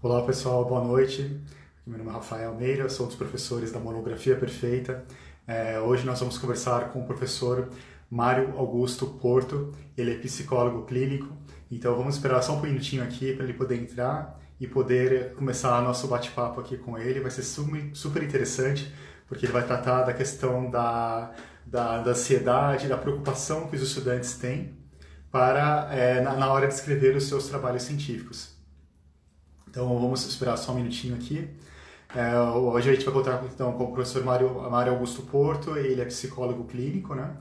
Olá pessoal, boa noite. Meu nome é Rafael Meira, sou um dos professores da Monografia Perfeita. Hoje nós vamos conversar com o professor Mário Augusto Porto. Ele é psicólogo clínico, então vamos esperar só um minutinho aqui para ele poder entrar e poder começar nosso bate-papo aqui com ele. Vai ser super interessante, porque ele vai tratar da questão da ansiedade, da preocupação que os estudantes têm na hora de escrever os seus trabalhos científicos. Então vamos esperar só um minutinho aqui. Hoje a gente vai contar então, com o professor Mário Augusto Porto, ele é psicólogo clínico, né?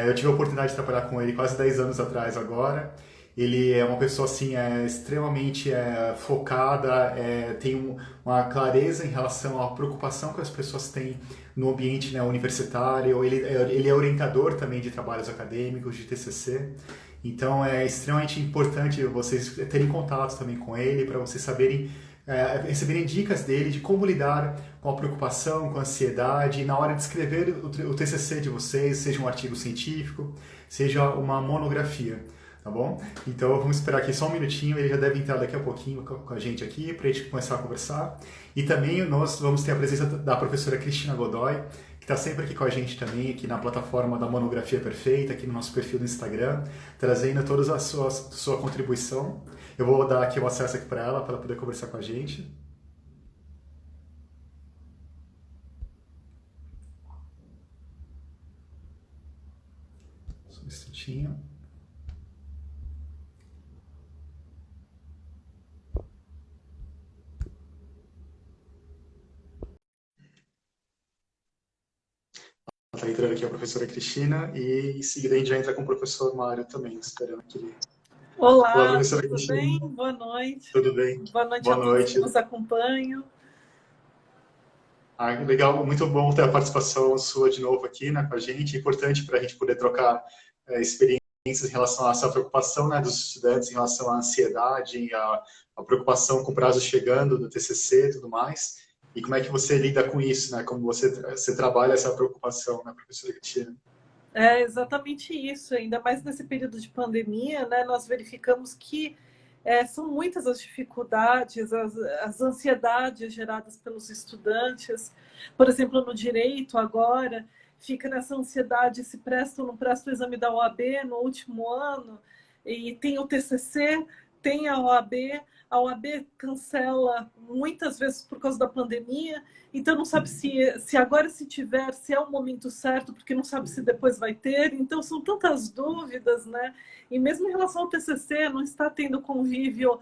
Eu tive a oportunidade de trabalhar com ele quase 10 anos atrás agora. Ele é uma pessoa assim, extremamente focada, tem uma clareza em relação à preocupação que as pessoas têm no ambiente, né, universitário. Ele é orientador também de trabalhos acadêmicos, de TCC. Então é extremamente importante vocês terem contato também com ele para vocês saberem receberem dicas dele de como lidar com a preocupação, com a ansiedade, e na hora de escrever o TCC de vocês, seja um artigo científico, seja uma monografia, tá bom? Então vamos esperar aqui só um minutinho, ele já deve entrar daqui a pouquinho com a gente aqui, para a gente começar a conversar. E também nós vamos ter a presença da professora Cristina Godoy, que está sempre aqui com a gente também, aqui na plataforma da Monografia Perfeita, aqui no nosso perfil do Instagram, trazendo toda a sua contribuição. Eu vou dar aqui o acesso aqui para ela poder conversar com a gente. Só um instantinho. Está entrando aqui a professora Cristina e em seguida a gente já entra com o professor Mário também, esperando que ele... Olá, Olá, professora tudo Cristina. bem? Boa noite. Tudo bem? Boa noite a Boa todos que noite. nos acompanham. Legal, muito bom ter a participação sua de novo aqui, né, com a gente. É importante para a gente poder trocar experiências em relação a essa preocupação, né, dos estudantes em relação à ansiedade, a preocupação com o prazo chegando do TCC e tudo mais. E como é que você lida com isso, né? Como você trabalha essa preocupação, né, professora Cristina? É exatamente isso, ainda mais nesse período de pandemia, né? Nós verificamos que são muitas as dificuldades, as ansiedades geradas pelos estudantes. Por exemplo, no direito, agora, fica nessa ansiedade se presta ou não presta o exame da OAB no último ano, e tem o TCC, tem a OAB cancela muitas vezes por causa da pandemia, então não sabe se agora se tiver, se é o momento certo, porque não sabe se depois vai ter, então são tantas dúvidas, né? E mesmo em relação ao TCC, não está tendo convívio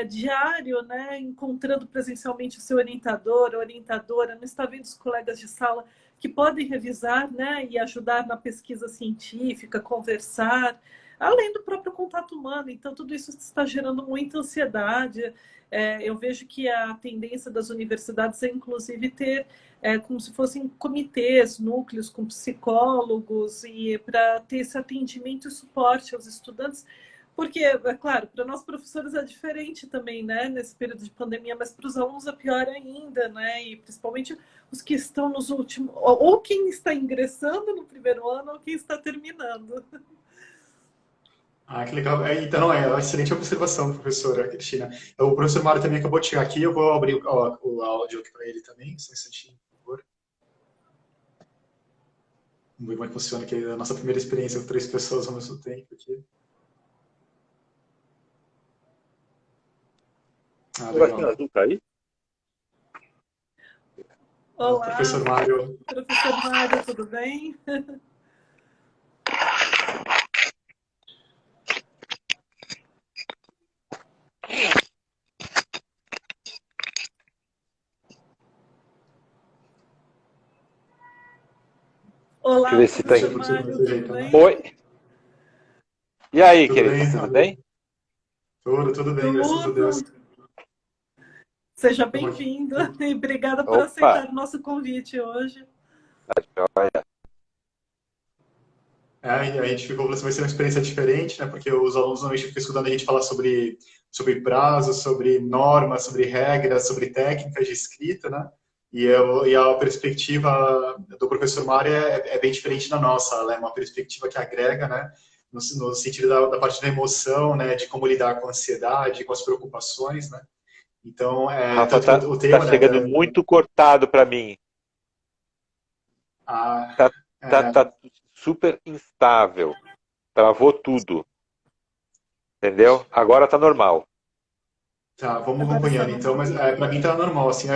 diário, né? Encontrando presencialmente o seu orientador, orientadora, não está vendo os colegas de sala que podem revisar, né? E ajudar na pesquisa científica, conversar, além do próprio contato humano. Então, tudo isso está gerando muita ansiedade. Eu vejo que a tendência das universidades é, inclusive, ter como se fossem comitês, núcleos com psicólogos, e para ter esse atendimento e suporte aos estudantes, porque, é claro, para nós professores é diferente também, né, nesse período de pandemia, mas para os alunos é pior ainda, né, e principalmente os que estão nos últimos, ou quem está ingressando no primeiro ano, ou quem está terminando. Que legal. Então, é uma excelente observação, professora Cristina. O professor Mário também acabou de chegar aqui, eu vou abrir o áudio aqui para ele também, só um instantinho, por favor. Vamos ver como é que funciona aqui a nossa primeira experiência com 3 pessoas ao mesmo tempo aqui. Sebastião Legal. Azul tá aí? Olá, Professor Mário. professor Mário, tudo bem? Deixa eu Olá, ver se tá aí. professor Mário, tudo bem? Oi. E aí, Tudo querido, bem, tudo Mário? bem? Tudo bem, graças a Deus. Tudo. Seja Estamos aqui. bem-vindo e obrigada por Opa, aceitar o nosso convite hoje. joia. E a gente ficou, vai ser uma experiência diferente, né? Porque os alunos normalmente ficam escutando a gente falar sobre prazos, sobre normas, sobre regras, sobre técnicas de escrita, né? E a perspectiva do professor Mário é bem diferente da nossa. Ela é uma perspectiva que agrega, né? No sentido da parte da emoção, né? De como lidar com a ansiedade, com as preocupações, né? Então, Rafa, tanto que tá, o tá tema, né, chegando muito cortado para mim. a, Tá, é, tá super instável. Travou tudo. Entendeu? Agora tá normal. tá, vamos Agora está acompanhando no então, mas para mim tá normal, assim,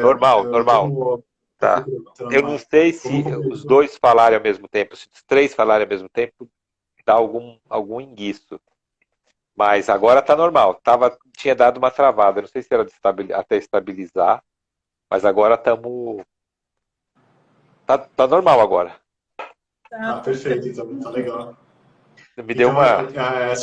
Normal, eu normal. tenho, Tá. tá Eu não normal. sei Vamos se os acompanhando. dois falarem ao mesmo tempo, se os três falarem ao mesmo tempo, dá algum enguiço. Mas agora tá normal. Tinha dado uma travada. Não sei se era até estabilizar, mas agora estamos. Tá normal agora. tá, Ah, perfeito, então, tá legal. Me deu Então, uma.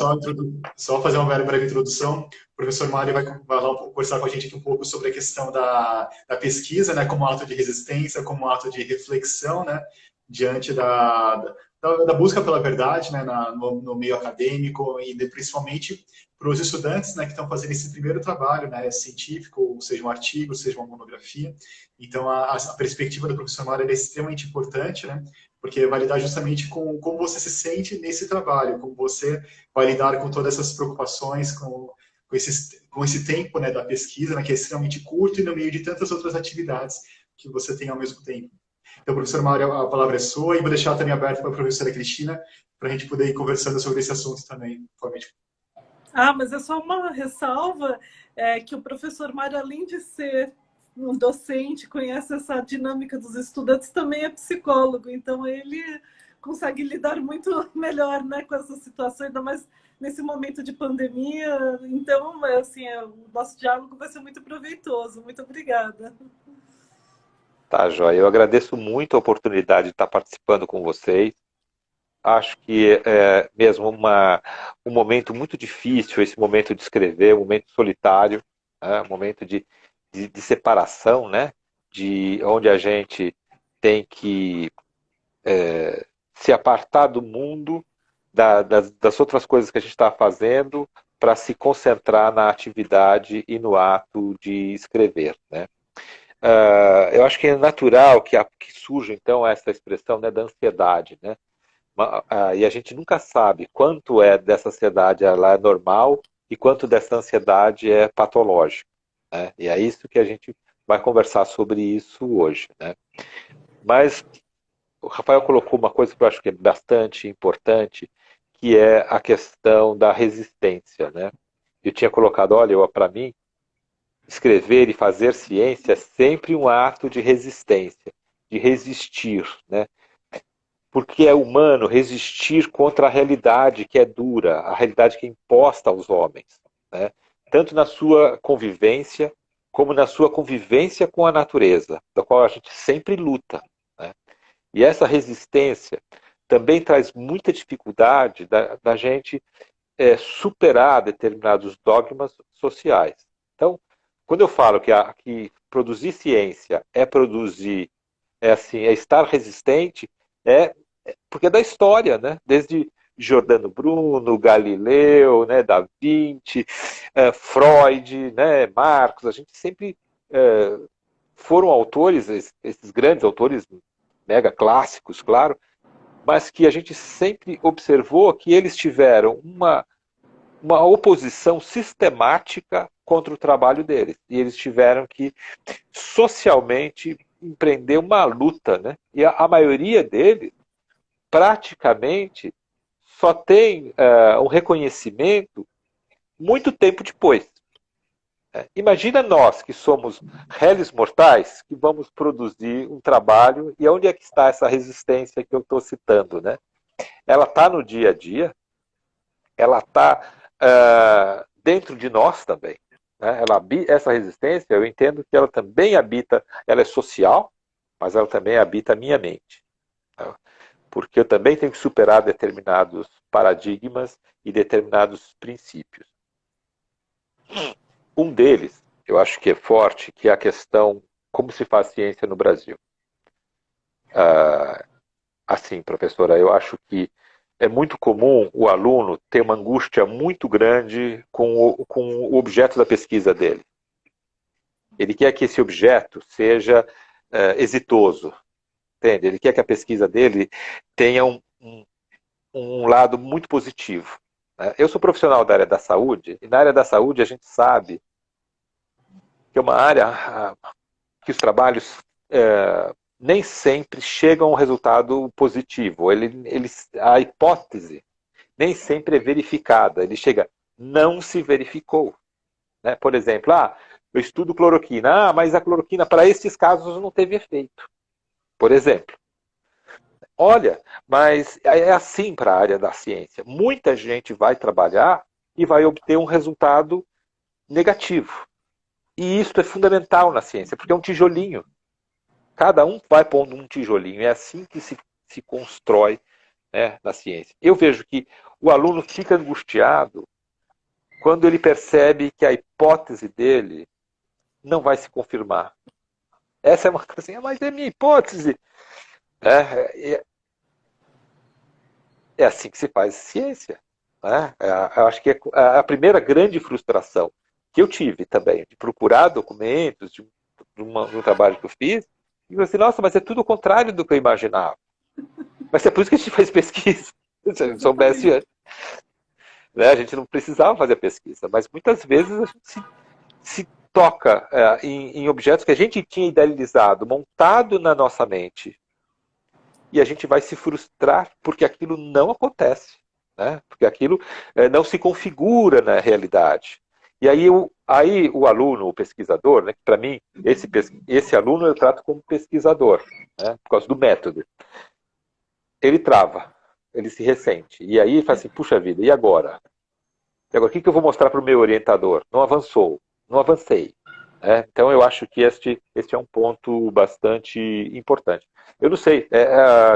só fazer uma breve introdução. O professor Mário vai lá conversar com a gente aqui um pouco sobre a questão da pesquisa, né, como ato de resistência, como ato de reflexão, né, diante da busca pela verdade, né, no meio acadêmico e principalmente para os estudantes, né, que estão fazendo esse primeiro trabalho, né, científico, seja um artigo, seja uma monografia. Então, a perspectiva do professor Mário é extremamente importante, né, porque vai lidar justamente com como você se sente nesse trabalho, como você vai lidar com todas essas preocupações, com esse tempo, né, da pesquisa, né, que é extremamente curto e no meio de tantas outras atividades que você tem ao mesmo tempo. Então, professor Mário, a palavra é sua e vou deixar também aberto para a professora Cristina para a gente poder ir conversando sobre esse assunto também. Mas é só uma ressalva, que o professor Mário, além de ser um docente, conhece essa dinâmica dos estudantes, também é psicólogo, então ele consegue lidar muito melhor, né, com essa situação, ainda mais nesse momento de pandemia. Então, assim, o nosso diálogo vai ser muito proveitoso. Muito obrigada. Tá, joia. Eu agradeço muito a oportunidade de estar participando com vocês. Acho que é mesmo um momento muito difícil, esse momento de escrever, um momento solitário, né? Um momento de separação, né? De onde a gente tem que se apartar do mundo, das outras coisas que a gente está fazendo, para se concentrar na atividade e no ato de escrever, né? Eu acho que é natural que surja, então, essa expressão, né, da ansiedade, né? E a gente nunca sabe quanto dessa ansiedade ela é normal e quanto dessa ansiedade é patológica, né? E é isso que a gente vai conversar sobre isso hoje, né? Mas o Rafael colocou uma coisa que eu acho que é bastante importante, que é a questão da resistência, né? Eu tinha colocado, olha, para mim, escrever e fazer ciência é sempre um ato de resistência, de resistir, né? Porque é humano resistir contra a realidade que é dura, a realidade que é imposta aos homens, né? Tanto na sua convivência, como na sua convivência com a natureza, da qual a gente sempre luta, né? E essa resistência também traz muita dificuldade da gente superar determinados dogmas sociais. Então, quando eu falo que produzir ciência é produzir, é estar resistente, é porque é da história, né? Desde Giordano Bruno, Galileu, né, Da Vinci, Freud, né, Marx, a gente sempre foram autores, esses grandes autores mega clássicos, claro, mas que a gente sempre observou que eles tiveram uma oposição sistemática contra o trabalho deles. E eles tiveram que socialmente empreender uma luta, né? E a maioria deles praticamente só tem um reconhecimento muito tempo depois. Imagina nós que somos réis mortais que vamos produzir um trabalho e onde é que está essa resistência que eu estou citando, né? Ela está no dia a dia, ela está dentro de nós também, né? Essa resistência, eu entendo que ela também habita, ela é social, mas ela também habita a minha mente, né? Porque eu também tenho que superar determinados paradigmas e determinados princípios. Um deles, eu acho que é forte, que é a questão como se faz ciência no Brasil. Assim, professora, eu acho que é muito comum o aluno ter uma angústia muito grande com o objeto da pesquisa dele. Ele quer que esse objeto seja exitoso, entende? Ele quer que a pesquisa dele tenha um lado muito positivo, né? Eu sou profissional da área da saúde, e na área da saúde a gente sabe que é uma área que os trabalhos nem sempre chegam a um resultado positivo. A hipótese nem sempre é verificada. Ele chega, não se verificou. Né? Por exemplo, eu estudo cloroquina. Mas a cloroquina para esses casos não teve efeito. Por exemplo. Olha, mas é assim para a área da ciência. Muita gente vai trabalhar e vai obter um resultado negativo. E isso é fundamental na ciência, porque é um tijolinho. Cada um vai pondo um tijolinho. É assim que se constrói, né, na ciência. Eu vejo que o aluno fica angustiado quando ele percebe que a hipótese dele não vai se confirmar. Essa é uma coisa assim, mas é minha hipótese. É assim que se faz ciência. Né? Eu acho que é a primeira grande frustração que eu tive também, de procurar documentos de um trabalho que eu fiz, e eu assim, nossa, mas é tudo o contrário do que eu imaginava. Mas é por isso que a gente faz pesquisa. Se a gente soubesse antes. Né? A gente não precisava fazer pesquisa, mas muitas vezes a gente se toca em objetos que a gente tinha idealizado, montado na nossa mente, e a gente vai se frustrar porque aquilo não acontece, né? Porque aquilo não se configura na realidade. E aí o aluno, o pesquisador, né, para mim, esse aluno eu trato como pesquisador, né, por causa do método. Ele trava, ele se ressente. E aí ele fala assim, puxa vida, e agora? E agora, o que eu vou mostrar para o meu orientador? Não avançou, não avancei. Então eu acho que este é um ponto bastante importante. Eu não sei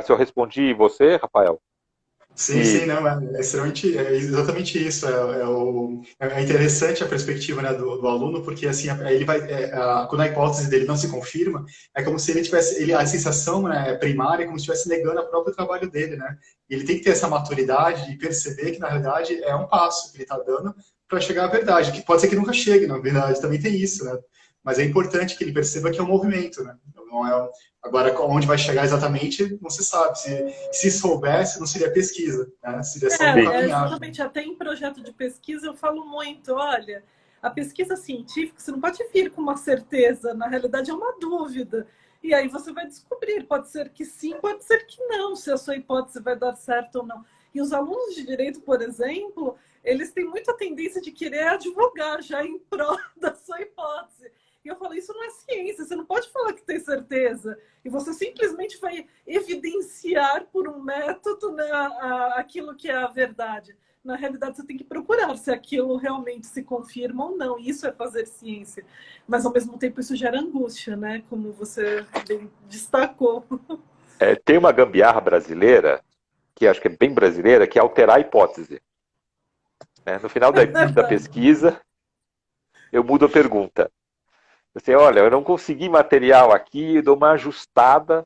se eu respondi você, Rafael. Sim, não, é exatamente isso. É interessante a perspectiva, né, do aluno, porque assim ele vai, quando a hipótese dele não se confirma, é como se ele tivesse, a sensação, né, primária, é como se estivesse negando o próprio trabalho dele, né? E ele tem que ter essa maturidade de perceber que na realidade é um passo que ele está dando para chegar à verdade, que pode ser que nunca chegue, na verdade, também tem isso, né? Mas é importante que ele perceba que é um movimento, né? Não é. Agora, onde vai chegar exatamente, não se sabe. Se soubesse, não seria pesquisa, né? Seria só um caminhar. Exatamente. Até em projeto de pesquisa eu falo muito, olha, a pesquisa científica, você não pode vir com uma certeza, na realidade é uma dúvida. E aí você vai descobrir, pode ser que sim, pode ser que não, se a sua hipótese vai dar certo ou não. E os alunos de direito, por exemplo, eles têm muita tendência de querer advogar já em prol da sua hipótese. E eu falo, isso não é ciência, você não pode falar que tem certeza. E você simplesmente vai evidenciar por um método, né, aquilo que é a verdade. Na realidade, você tem que procurar se aquilo realmente se confirma ou não. Isso é fazer ciência. Mas, ao mesmo tempo, isso gera angústia, né? Como você bem destacou. Tem uma gambiarra brasileira, que acho que é bem brasileira, que é alterar a hipótese. No final da pesquisa, eu mudo a pergunta. Você, olha, eu não consegui material aqui, eu dou uma ajustada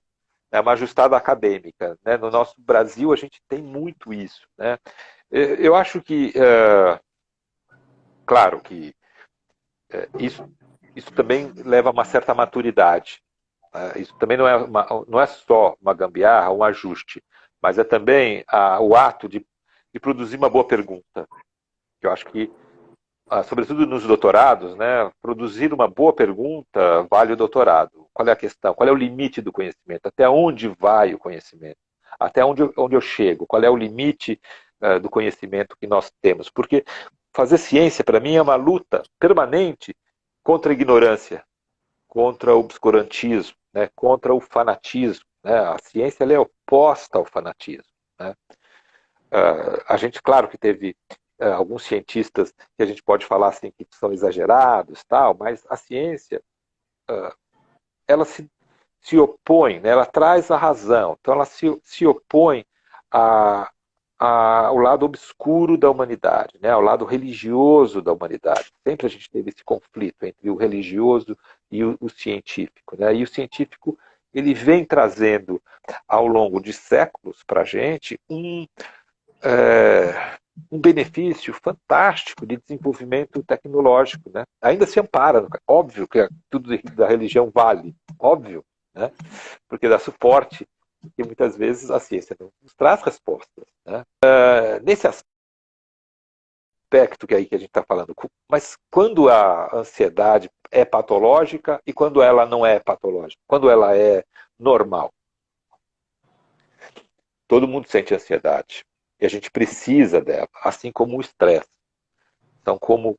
acadêmica. Né? No nosso Brasil, a gente tem muito isso. Né? Eu acho que, claro que isso também leva a uma certa maturidade. Isso também não é só uma gambiarra, um ajuste, mas é também o ato de produzir uma boa pergunta. Eu acho que, sobretudo nos doutorados, né, produzir uma boa pergunta vale o doutorado. Qual é a questão? Qual é o limite do conhecimento? Até onde vai o conhecimento? Até onde eu chego? Qual é o limite do conhecimento que nós temos? Porque fazer ciência, para mim, é uma luta permanente contra a ignorância, contra o obscurantismo, né, contra o fanatismo. Né? A ciência ela é oposta ao fanatismo. Né? A gente, claro que teve alguns cientistas que a gente pode falar assim que são exagerados, tal, mas a ciência ela se opõe, né? Ela traz a razão, então ela se opõe ao lado obscuro da humanidade, né? Ao lado religioso da humanidade. Sempre a gente teve esse conflito entre o religioso e o científico, né? E o científico ele vem trazendo ao longo de séculos para a gente um benefício fantástico de desenvolvimento tecnológico, né? Ainda se ampara, óbvio que tudo da religião vale, óbvio, né? Porque dá suporte, e muitas vezes a ciência não nos traz respostas, né? Nesse aspecto que a gente está falando, mas quando a ansiedade é patológica e quando ela não é patológica, quando ela é normal. Todo mundo sente ansiedade e a gente precisa dela, assim como o estresse. São como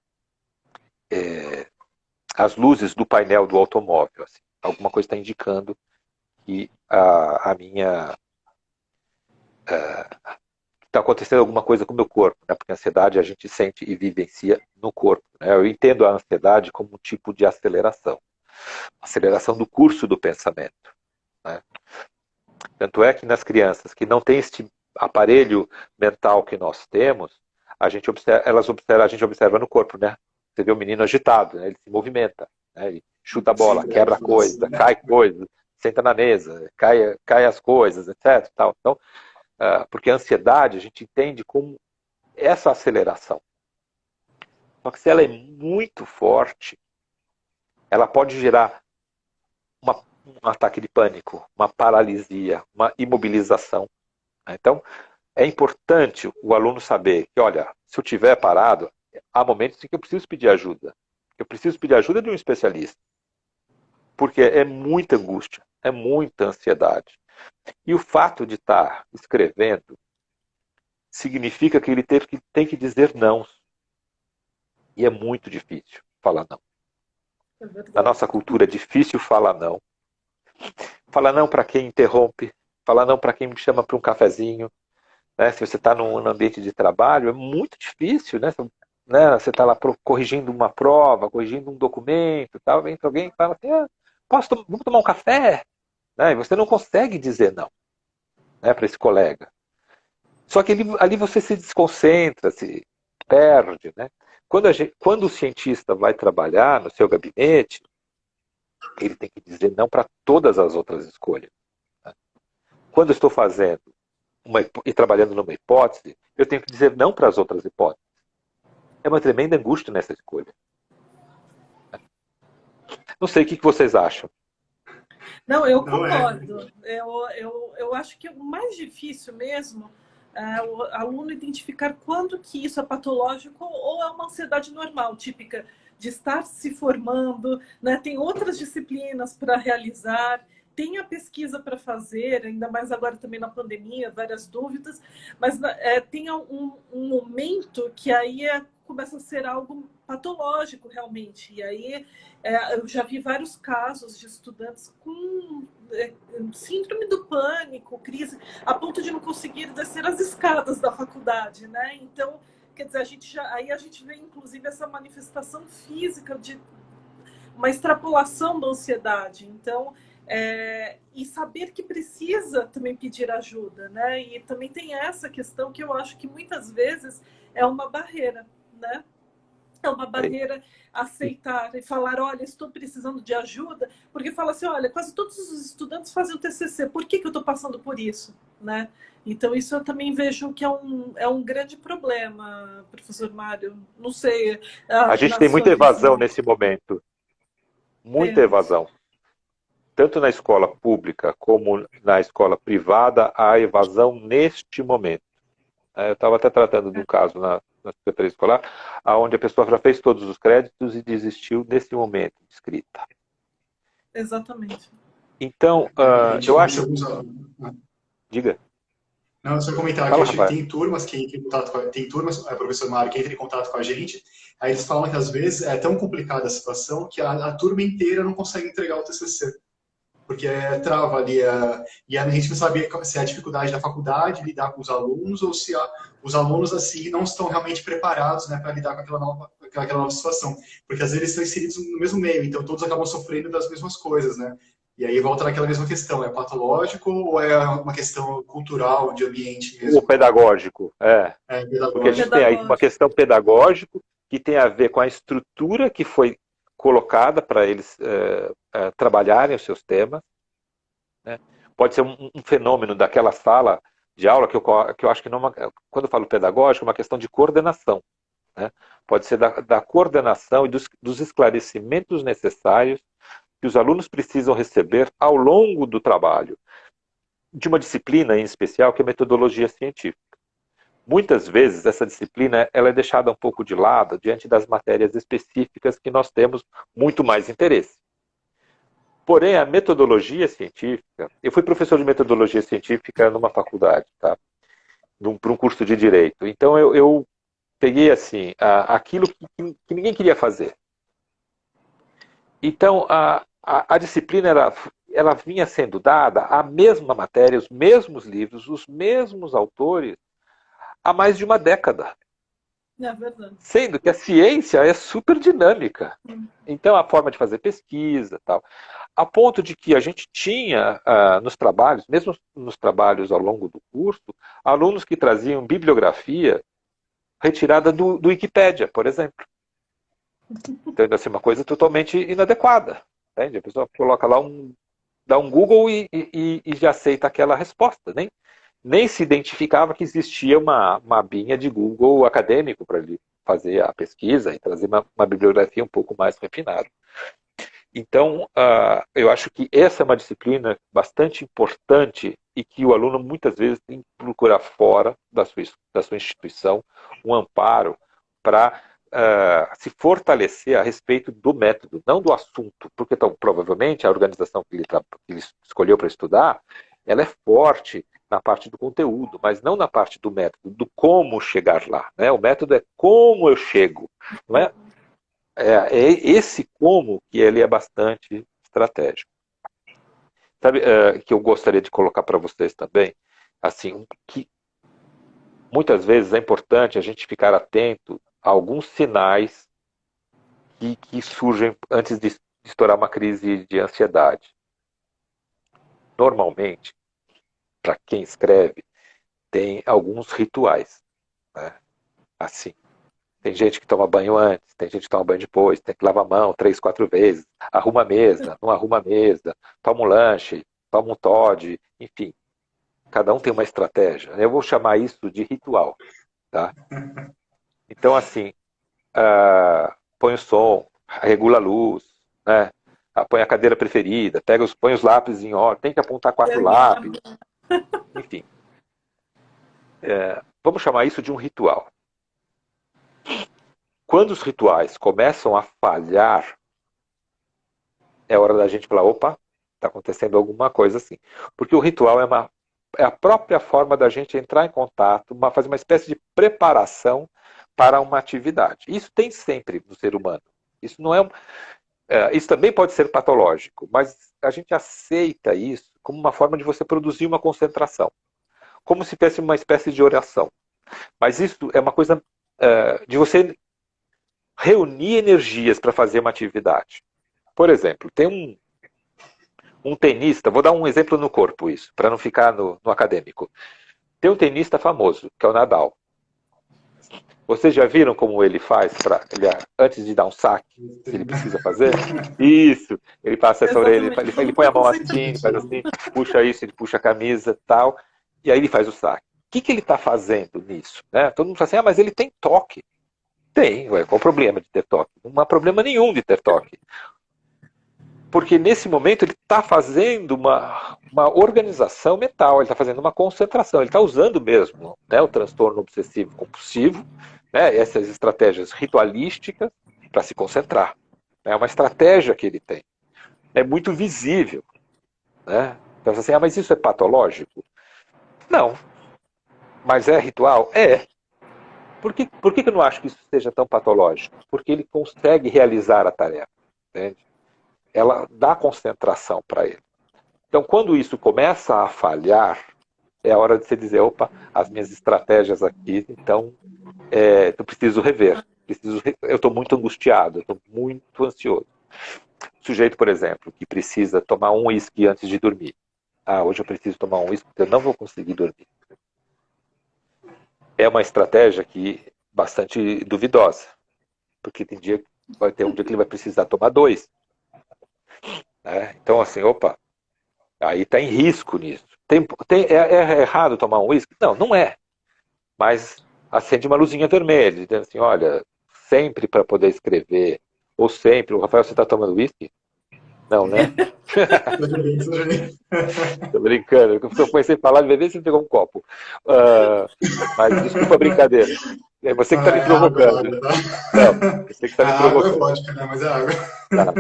as luzes do painel do automóvel. Assim. Alguma coisa está indicando que a minha está acontecendo alguma coisa com o meu corpo, né? Porque a ansiedade a gente sente e vivencia no corpo. Né? Eu entendo a ansiedade como um tipo de aceleração do curso do pensamento. Né? Tanto é que nas crianças que não têm este aparelho mental que nós temos, a gente observa no corpo, né? Você vê o menino agitado, né? Ele se movimenta, né? Ele chuta a bola, quebra coisa, cai coisa, senta na mesa, cai as coisas, etc. Tal. Então, porque a ansiedade a gente entende como essa aceleração. Só que se ela é muito forte, ela pode gerar um ataque de pânico, uma paralisia, uma imobilização. Então, é importante o aluno saber que, olha, se eu estiver parado, há momentos em que eu preciso pedir ajuda. Eu preciso pedir ajuda de um especialista. Porque é muita angústia, é muita ansiedade. E o fato de estar escrevendo significa que ele tem que dizer não. E é muito difícil falar não. Na nossa cultura é difícil falar não. Falar não para quem interrompe, falar não para quem me chama para um cafezinho. Né? Se você está num ambiente de trabalho, é muito difícil. Né? Você está lá corrigindo uma prova, corrigindo um documento, tal, entra alguém e fala assim, vamos tomar um café? Né? E você não consegue dizer não, né, para esse colega. Só que ali você se desconcentra, se perde. Né? Quando o cientista vai trabalhar no seu gabinete, ele tem que dizer não para todas as outras escolhas. Né? Quando eu estou fazendo e trabalhando numa hipótese, eu tenho que dizer não para as outras hipóteses. É uma tremenda angústia nessa escolha. Não sei o que vocês acham. Não, eu concordo. Eu acho que o mais difícil mesmo é o aluno identificar quando que isso é patológico ou é uma ansiedade normal, típica de estar se formando, né? Tem outras disciplinas para realizar, tem a pesquisa para fazer, ainda mais agora também na pandemia, várias dúvidas, mas tem um momento que aí começa a ser algo patológico realmente. E aí eu já vi vários casos de estudantes com síndrome do pânico, crise, a ponto de não conseguir descer as escadas da faculdade, né? Então, quer dizer, aí a gente vê inclusive essa manifestação física de uma extrapolação da ansiedade. Então, e saber que precisa também pedir ajuda, né? E também tem essa questão que eu acho que muitas vezes é uma barreira, né? É uma barreira aceitar e falar, olha, estou precisando de ajuda, porque fala assim, olha, quase todos os estudantes fazem o TCC, por que eu estou passando por isso, né? Então isso eu também vejo que é um grande problema, professor Mário, não sei. A gente tem muita evasão nesse momento, muita evasão. Tanto na escola pública como na escola privada, há evasão neste momento. Eu estava até tratando de um caso na secretaria escolar, onde a pessoa já fez todos os créditos e desistiu nesse momento de escrita. Exatamente. Então, eu acho... Diga. Não, só comentar que tem turmas que entram em contato professor Mário, que entra em contato com a gente, aí eles falam que às vezes é tão complicada a situação que a turma inteira não consegue entregar o TCC. Porque trava ali, e a gente não sabe se é a dificuldade da faculdade lidar com os alunos ou se os alunos assim não estão realmente preparados, né, para lidar com aquela nova situação. Porque às vezes eles estão inseridos no mesmo meio, então todos acabam sofrendo das mesmas coisas, né? E aí volta naquela mesma questão, é patológico ou é uma questão cultural, de ambiente mesmo? O pedagógico, pedagógico. Porque a gente tem aí uma questão pedagógica que tem a ver com a estrutura que foi colocada para eles trabalharem os seus temas. Né? Pode ser um fenômeno daquela sala de aula que eu acho que não quando eu falo pedagógico, é uma questão de coordenação. Né? Pode ser da coordenação e dos esclarecimentos necessários que os alunos precisam receber ao longo do trabalho, de uma disciplina em especial, que é a metodologia científica. muitas vezes essa disciplina ela é deixada um pouco de lado diante das matérias específicas que nós temos muito mais interesse. Porém, a metodologia científica, eu fui professor de metodologia científica numa faculdade, tá? Para um curso de direito. Então eu peguei assim, aquilo que ninguém queria fazer. Então a disciplina ela vinha sendo dada, a mesma matéria, os mesmos livros, os mesmos autores, há mais de uma década. É verdade. Sendo que a ciência é super dinâmica. Então a forma de fazer pesquisa, tal, a ponto de que a gente tinha nos trabalhos, mesmo nos trabalhos ao longo do curso, alunos que traziam bibliografia retirada do Wikipédia, por exemplo. Então, assim, uma coisa totalmente inadequada. Entende? A pessoa coloca lá dá um Google e já aceita aquela resposta. Nem se identificava que existia uma abinha de Google acadêmico para ele fazer a pesquisa e trazer uma bibliografia um pouco mais refinada. Então, eu acho que essa é uma disciplina bastante importante e que o aluno muitas vezes tem que procurar fora da sua instituição um amparo para se fortalecer a respeito do método, não do assunto, porque então, provavelmente a organização que ele escolheu para estudar, ela é forte na parte do conteúdo, mas não na parte do método, do como chegar lá. Né? O método é como eu chego, não é? É esse como que ele é bastante estratégico. Sabe, que eu gostaria de colocar para vocês também, assim, que muitas vezes é importante a gente ficar atento a alguns sinais que surgem antes de estourar uma crise de ansiedade. Normalmente, para quem escreve, tem alguns rituais, né? Assim, tem gente que toma banho antes, tem gente que toma banho depois, tem que lavar a mão 3, 4 vezes, arruma a mesa, não arruma a mesa, toma um lanche, toma um Toddy, enfim. Cada um tem uma estratégia. Eu vou chamar isso de ritual, tá? Então, assim, põe o som, regula a luz, né? Põe a cadeira preferida, põe os lápis em ordem, tem que apontar 4 lápis, enfim. Vamos chamar isso de um ritual. Quando os rituais começam a falhar, é hora da gente falar, opa, está acontecendo alguma coisa assim. Porque o ritual é a própria forma da gente entrar em contato, fazer uma espécie de preparação para uma atividade. Isso tem sempre no ser humano. Isso não isso também pode ser patológico, mas a gente aceita isso como uma forma de você produzir uma concentração. Como se fosse uma espécie de oração. Mas isso é uma coisa de você reunir energias para fazer uma atividade. Por exemplo, tem um tenista, vou dar um exemplo no corpo isso, para não ficar no acadêmico. Tem um tenista famoso, que é o Nadal. Vocês já viram como ele faz antes de dar um saque, que ele precisa fazer? Isso, ele passa essa orelha, ele põe a mão assim, faz assim, puxa isso, ele puxa a camisa tal, e aí ele faz o saque. O que ele está fazendo nisso? Né? Todo mundo fala assim, mas ele tem toque. Tem, qual o problema de ter toque? Não há problema nenhum de ter toque. Porque nesse momento ele está fazendo uma organização mental, ele está fazendo uma concentração, ele está usando mesmo, né, o transtorno obsessivo compulsivo, né, essas estratégias ritualísticas para se concentrar. É uma estratégia que ele tem. É muito visível. Né? Então, assim, mas isso é patológico? Não. Mas é ritual? É. Por que eu não acho que isso seja tão patológico? Porque ele consegue realizar a tarefa. Entende? Ela dá concentração para ele. Então, quando isso começa a falhar, é a hora de você dizer, opa, as minhas estratégias aqui, então, eu preciso rever. Eu estou muito angustiado, eu estou muito ansioso. Sujeito, por exemplo, que precisa tomar um uísque antes de dormir. Hoje eu preciso tomar um uísque porque eu não vou conseguir dormir. É uma estratégia bastante duvidosa. Porque vai ter um dia que ele vai precisar tomar 2. Então, assim, opa, aí está em risco nisso. É errado tomar um uísque? Não, não é. Mas acende uma luzinha vermelha, dizendo assim, olha, sempre para poder escrever, ou sempre, o Rafael, você está tomando uísque? Não, né? Seja bem, seja bem. Tô brincando. Eu comecei a falar de bebê, você pegou um copo. Mas desculpa a brincadeira. É você que está Ah, me é provocando. água, tá? Não, você que está me A água é provocando. vodka, né? Mas é água. Tá,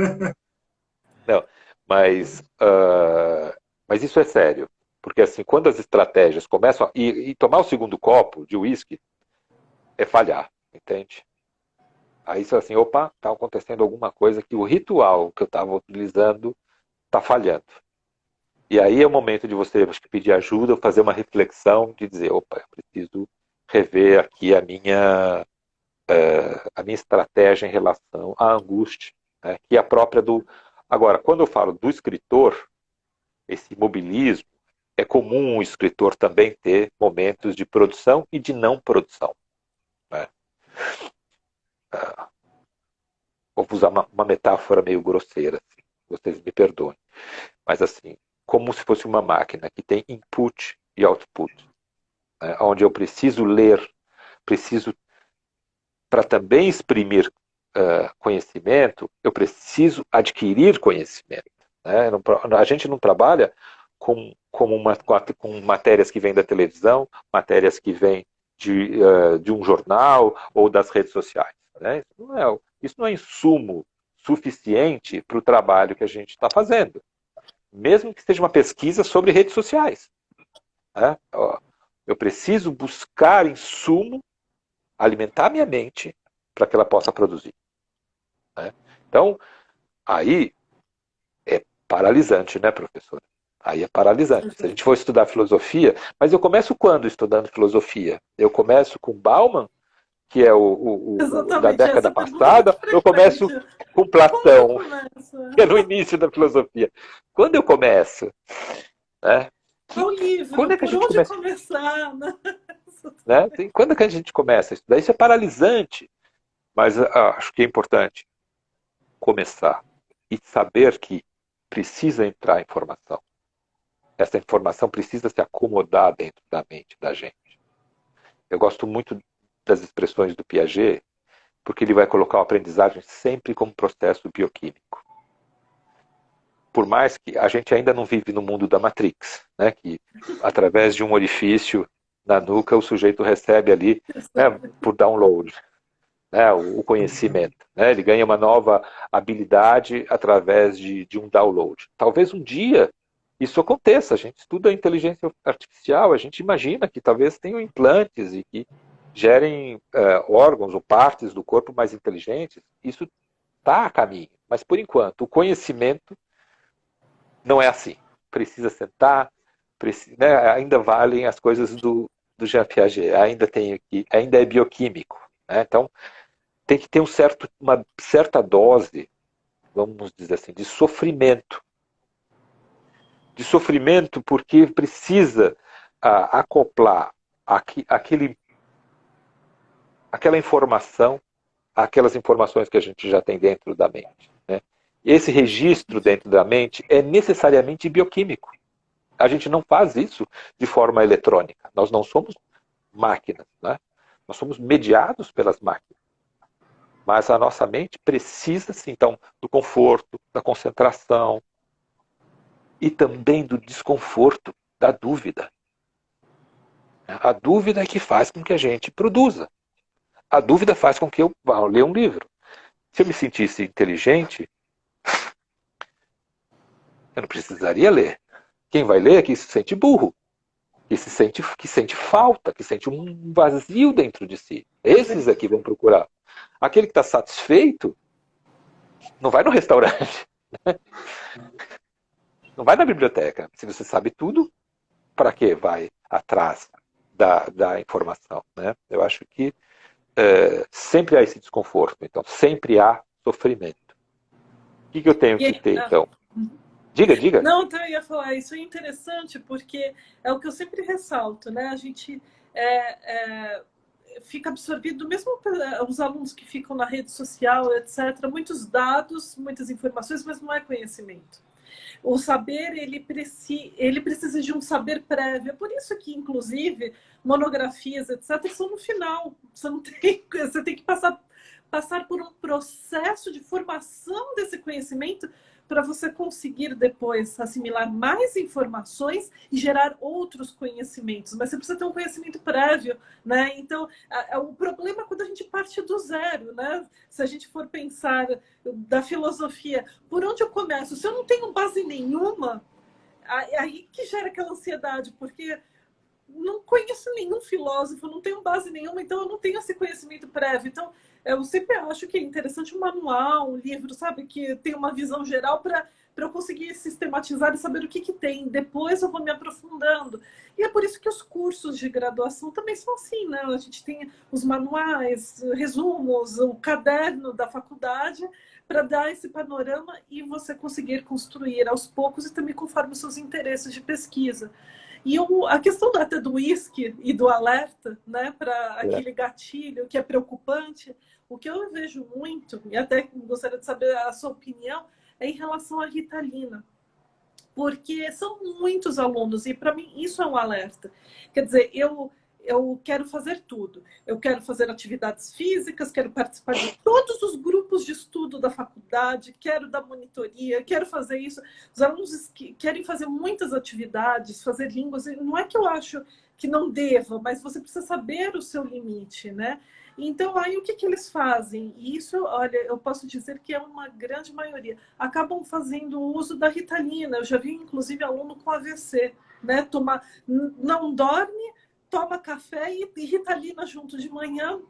não, mas, mas isso é sério. Porque assim, quando as estratégias começam. E tomar o segundo copo de uísque é falhar, entende? Aí você assim, opa, está acontecendo alguma coisa que o ritual que eu estava utilizando está falhando. E aí é o momento de você, acho que, pedir ajuda, fazer uma reflexão, de dizer, opa, eu preciso rever aqui a minha estratégia em relação à angústia, né, que é a própria do... Agora, quando eu falo do escritor, esse imobilismo, é comum o escritor também ter momentos de produção e de não produção. Né? Vou usar uma metáfora meio grosseira, assim, vocês me perdoem. Mas assim, como se fosse uma máquina que tem input e output, né, onde eu preciso ler, preciso, para também exprimir conhecimento, eu preciso adquirir conhecimento. Né? A gente não trabalha com matérias que vêm da televisão, matérias que vêm de um jornal ou das redes sociais. Né? Isso não é insumo suficiente para o trabalho que a gente está fazendo, mesmo que seja uma pesquisa sobre redes sociais. Né? Eu preciso buscar insumo, alimentar minha mente para que ela possa produzir. Né? Então, aí é paralisante, né, professor? Aí é paralisante. Se a gente for estudar filosofia, mas eu começo quando estudando filosofia? Eu começo com Bauman, que é o da Exatamente, década essa pergunta é muito passada, eu frequente. começo com Como eu Platão, começo? que é no início da filosofia. Quando eu começo? Né? Qual Quando livro? é que a Por gente onde começa? começar? Né? Quando é que a gente começa a estudar? Isso é paralisante, mas acho que é importante começar e saber que precisa entrar informação. Essa informação precisa se acomodar dentro da mente da gente. Eu gosto muito das expressões do Piaget, porque ele vai colocar a aprendizagem sempre como processo bioquímico. Por mais que a gente ainda não vive no mundo da Matrix, né, que através de um orifício na nuca o sujeito recebe ali, né, por download, né, o conhecimento. Né, ele ganha uma nova habilidade através de um download. Talvez um dia isso aconteça. A gente estuda a inteligência artificial, a gente imagina que talvez tenham implantes e que gerem órgãos ou partes do corpo mais inteligentes. Isso está a caminho. Mas, por enquanto, o conhecimento não é assim. Precisa sentar, né, ainda valem as coisas do Jean Piaget, ainda é bioquímico. Né? Então, tem que ter uma certa dose, vamos dizer assim, de sofrimento. De sofrimento porque precisa acoplar aquela informação àquelas informações que a gente já tem dentro da mente. Né? Esse registro dentro da mente é necessariamente bioquímico. A gente não faz isso de forma eletrônica. Nós não somos máquinas. Né? Nós somos mediados pelas máquinas. Mas a nossa mente precisa, sim, então, do conforto, da concentração e também do desconforto, da dúvida. A dúvida é que faz com que a gente produza. A dúvida faz com que eu vá ler um livro. Se eu me sentisse inteligente, eu não precisaria ler. Quem vai ler é quem se sente burro, que sente falta, que sente um vazio dentro de si. Esses aqui vão procurar. Aquele que está satisfeito não vai no restaurante, não vai na biblioteca. Se você sabe tudo, para que vai atrás da informação? Né? Eu acho que sempre há esse desconforto, então sempre há sofrimento. O que eu tenho que ter, então? Diga. Não, então eu ia falar, isso é interessante porque é o que eu sempre ressalto, né? A gente fica absorvido, mesmo os alunos que ficam na rede social, etc., muitos dados, muitas informações, mas não é conhecimento. O saber, ele precisa de um saber prévio. É por isso que, inclusive, monografias, etc., são no final. Você tem que passar passar por um processo de formação desse conhecimento para você conseguir depois assimilar mais informações e gerar outros conhecimentos. Mas você precisa ter um conhecimento prévio, né? Então, o problema é quando a gente parte do zero, né? Se a gente for pensar da filosofia, por onde eu começo? Se eu não tenho base nenhuma, aí que gera aquela ansiedade, porque não conheço nenhum filósofo, não tenho base nenhuma, então eu não tenho esse conhecimento prévio. Então, eu sempre acho que é interessante um manual, um livro, sabe, que tem uma visão geral para eu conseguir sistematizar e saber o que tem. Depois eu vou me aprofundando. E é por isso que os cursos de graduação também são assim, né? A gente tem os manuais, resumos, o caderno da faculdade para dar esse panorama e você conseguir construir aos poucos e também conforme os seus interesses de pesquisa. E a questão até do uísque e do alerta, né, para aquele gatilho que é preocupante, o que eu vejo muito, e até gostaria de saber a sua opinião, é em relação à Ritalina. Porque são muitos alunos, e para mim isso é um alerta. Quer dizer, eu quero fazer tudo. Eu quero fazer atividades físicas, quero participar de todos os grupos de estudo da faculdade, quero dar monitoria, quero fazer isso. Os alunos querem fazer muitas atividades, fazer línguas. Não é que eu acho que não deva, mas você precisa saber o seu limite, né? Então, aí o que eles fazem? E isso, olha, eu posso dizer que é uma grande maioria. Acabam fazendo uso da Ritalina. Eu já vi, inclusive, aluno com AVC, né? Não dorme, toma café e Ritalina junto de manhã,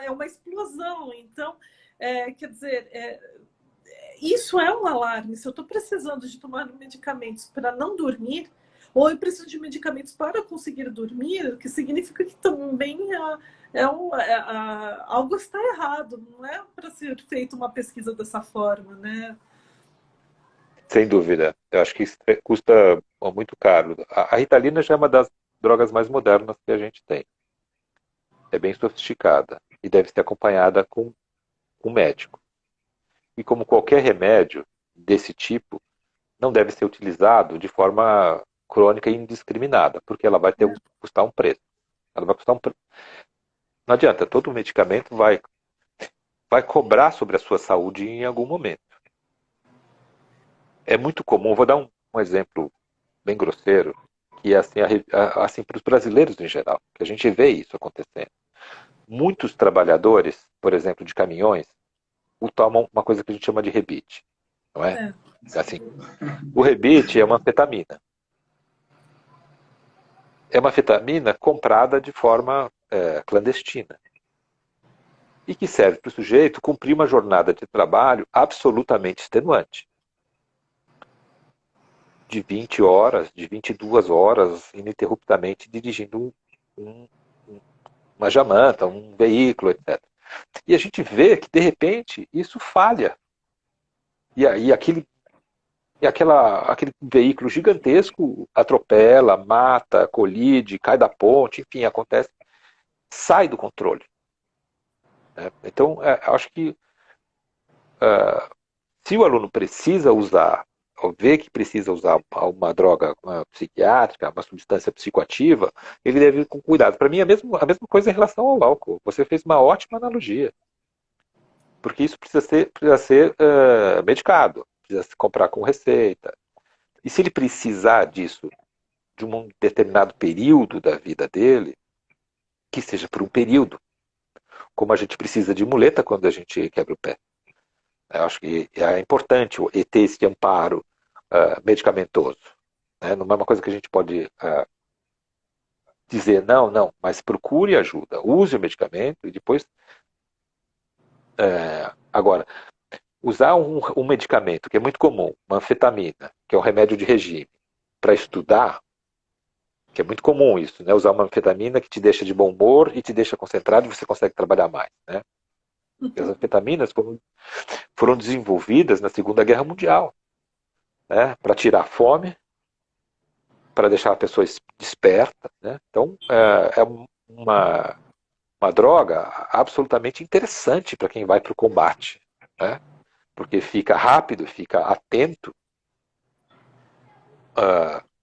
é uma explosão. Então, quer dizer, isso é um alarme. Se eu estou precisando de tomar medicamentos para não dormir, ou eu preciso de medicamentos para conseguir dormir, o que significa que também algo está errado. Não é para ser feita uma pesquisa dessa forma, né? Sem dúvida. Eu acho que isso custa muito caro. A Ritalina já é uma das drogas mais modernas que a gente tem. É bem sofisticada e deve ser acompanhada com um médico. E como qualquer remédio desse tipo, não deve ser utilizado de forma crônica e indiscriminada, porque ela vai custar um preço. Ela vai custar um preço. Não adianta, todo medicamento vai cobrar sobre a sua saúde em algum momento. É muito comum, vou dar um exemplo bem grosseiro, que é assim para os brasileiros em geral, que a gente vê isso acontecendo. Muitos trabalhadores, por exemplo, de caminhões, tomam uma coisa que a gente chama de rebite, não é? Assim, o rebite é uma anfetamina. É uma anfetamina comprada de forma clandestina e que serve para o sujeito cumprir uma jornada de trabalho absolutamente extenuante. De 20 horas, de 22 horas, ininterruptamente dirigindo uma jamanta, um veículo, etc. E a gente vê que, de repente, isso falha. E aquele veículo gigantesco atropela, mata, colide, cai da ponte, enfim, acontece, sai do controle. Então, acho que se o aluno precisa usar, ou vê que precisa usar uma droga psiquiátrica, uma substância psicoativa, ele deve ir com cuidado. Para mim, a mesma coisa em relação ao álcool. Você fez uma ótima analogia. Porque isso precisa ser medicado, precisa se comprar com receita. E se ele precisar disso de um determinado período da vida dele, que seja por um período, como a gente precisa de muleta quando a gente quebra o pé. Eu acho que é importante ter esse amparo medicamentoso. Né? Não é uma coisa que a gente pode dizer, não, mas procure ajuda, use o medicamento e depois... Agora, usar um medicamento que é muito comum, uma anfetamina, que é um remédio de regime, para estudar, que é muito comum isso, né? Usar uma anfetamina que te deixa de bom humor e te deixa concentrado e você consegue trabalhar mais, né? As anfetaminas foram desenvolvidas na Segunda Guerra Mundial, né? Para tirar a fome, para deixar a pessoa desperta, né? Então, é uma droga absolutamente interessante para quem vai para o combate, né? Porque fica rápido, fica atento,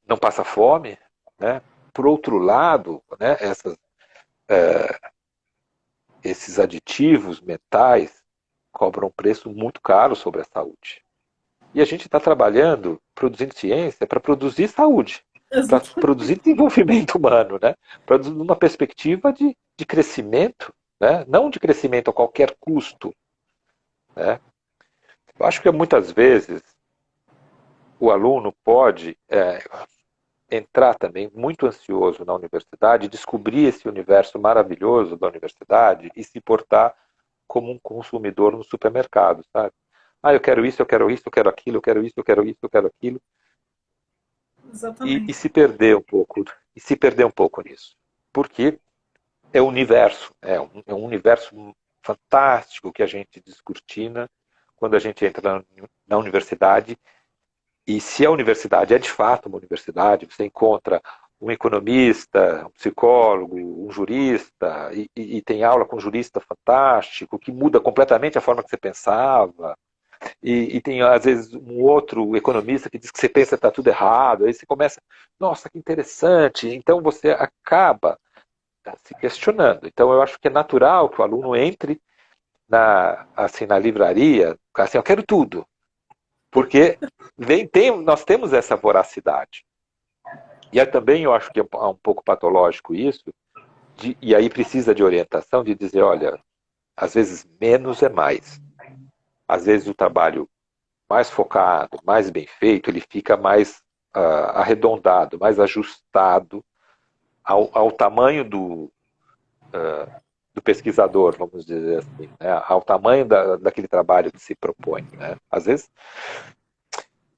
não passa fome, né? Por outro lado, né, esses aditivos mentais cobram um preço muito caro sobre a saúde. E a gente está trabalhando, produzindo ciência, para produzir saúde, para produzir desenvolvimento humano, né? Para uma perspectiva de crescimento, né? Não de crescimento a qualquer custo. Né? Eu acho que muitas vezes o aluno pode entrar também muito ansioso na universidade, descobrir esse universo maravilhoso da universidade e se portar como um consumidor no supermercado, sabe? Ah, eu quero isso, eu quero isso, eu quero aquilo, eu quero isso, eu quero isso, eu quero aquilo. E se perder um pouco, nisso. Porque é um universo, é um universo fantástico que a gente descortina quando a gente entra na universidade. E se a universidade é de fato uma universidade, você encontra um economista, um psicólogo, um jurista, e tem aula com um jurista fantástico, que muda completamente a forma que você pensava. E tem, às vezes, um outro economista que diz que você pensa que está tudo errado. Aí você começa, nossa, que interessante. Então você acaba se questionando. Então eu acho que é natural que o aluno entre na livraria, assim, eu quero tudo. Porque nós temos essa voracidade. E aí também eu acho que é um pouco patológico isso, e aí precisa de orientação, de dizer, olha, às vezes menos é mais. Às vezes o trabalho mais focado, mais bem feito, ele fica mais arredondado, mais ajustado ao tamanho do pesquisador, vamos dizer assim, né? Ao tamanho daquele trabalho que se propõe. Né? Às vezes,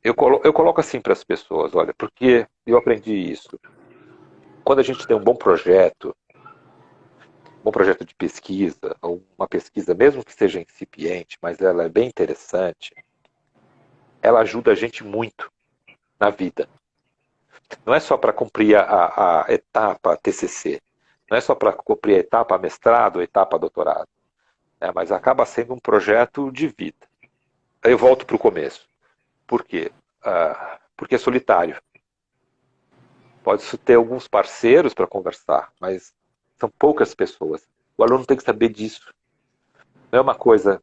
eu coloco assim para as pessoas, olha, porque eu aprendi isso. Quando a gente tem um bom projeto de pesquisa, ou uma pesquisa, mesmo que seja incipiente, mas ela é bem interessante, ela ajuda a gente muito na vida. Não é só para cumprir a etapa TCC, não é só para cumprir a etapa mestrado, a etapa doutorado, né? Mas acaba sendo um projeto de vida. Aí eu volto para o começo. Por quê? Porque é solitário. Pode ter alguns parceiros para conversar, mas são poucas pessoas. O aluno tem que saber disso. Não é uma coisa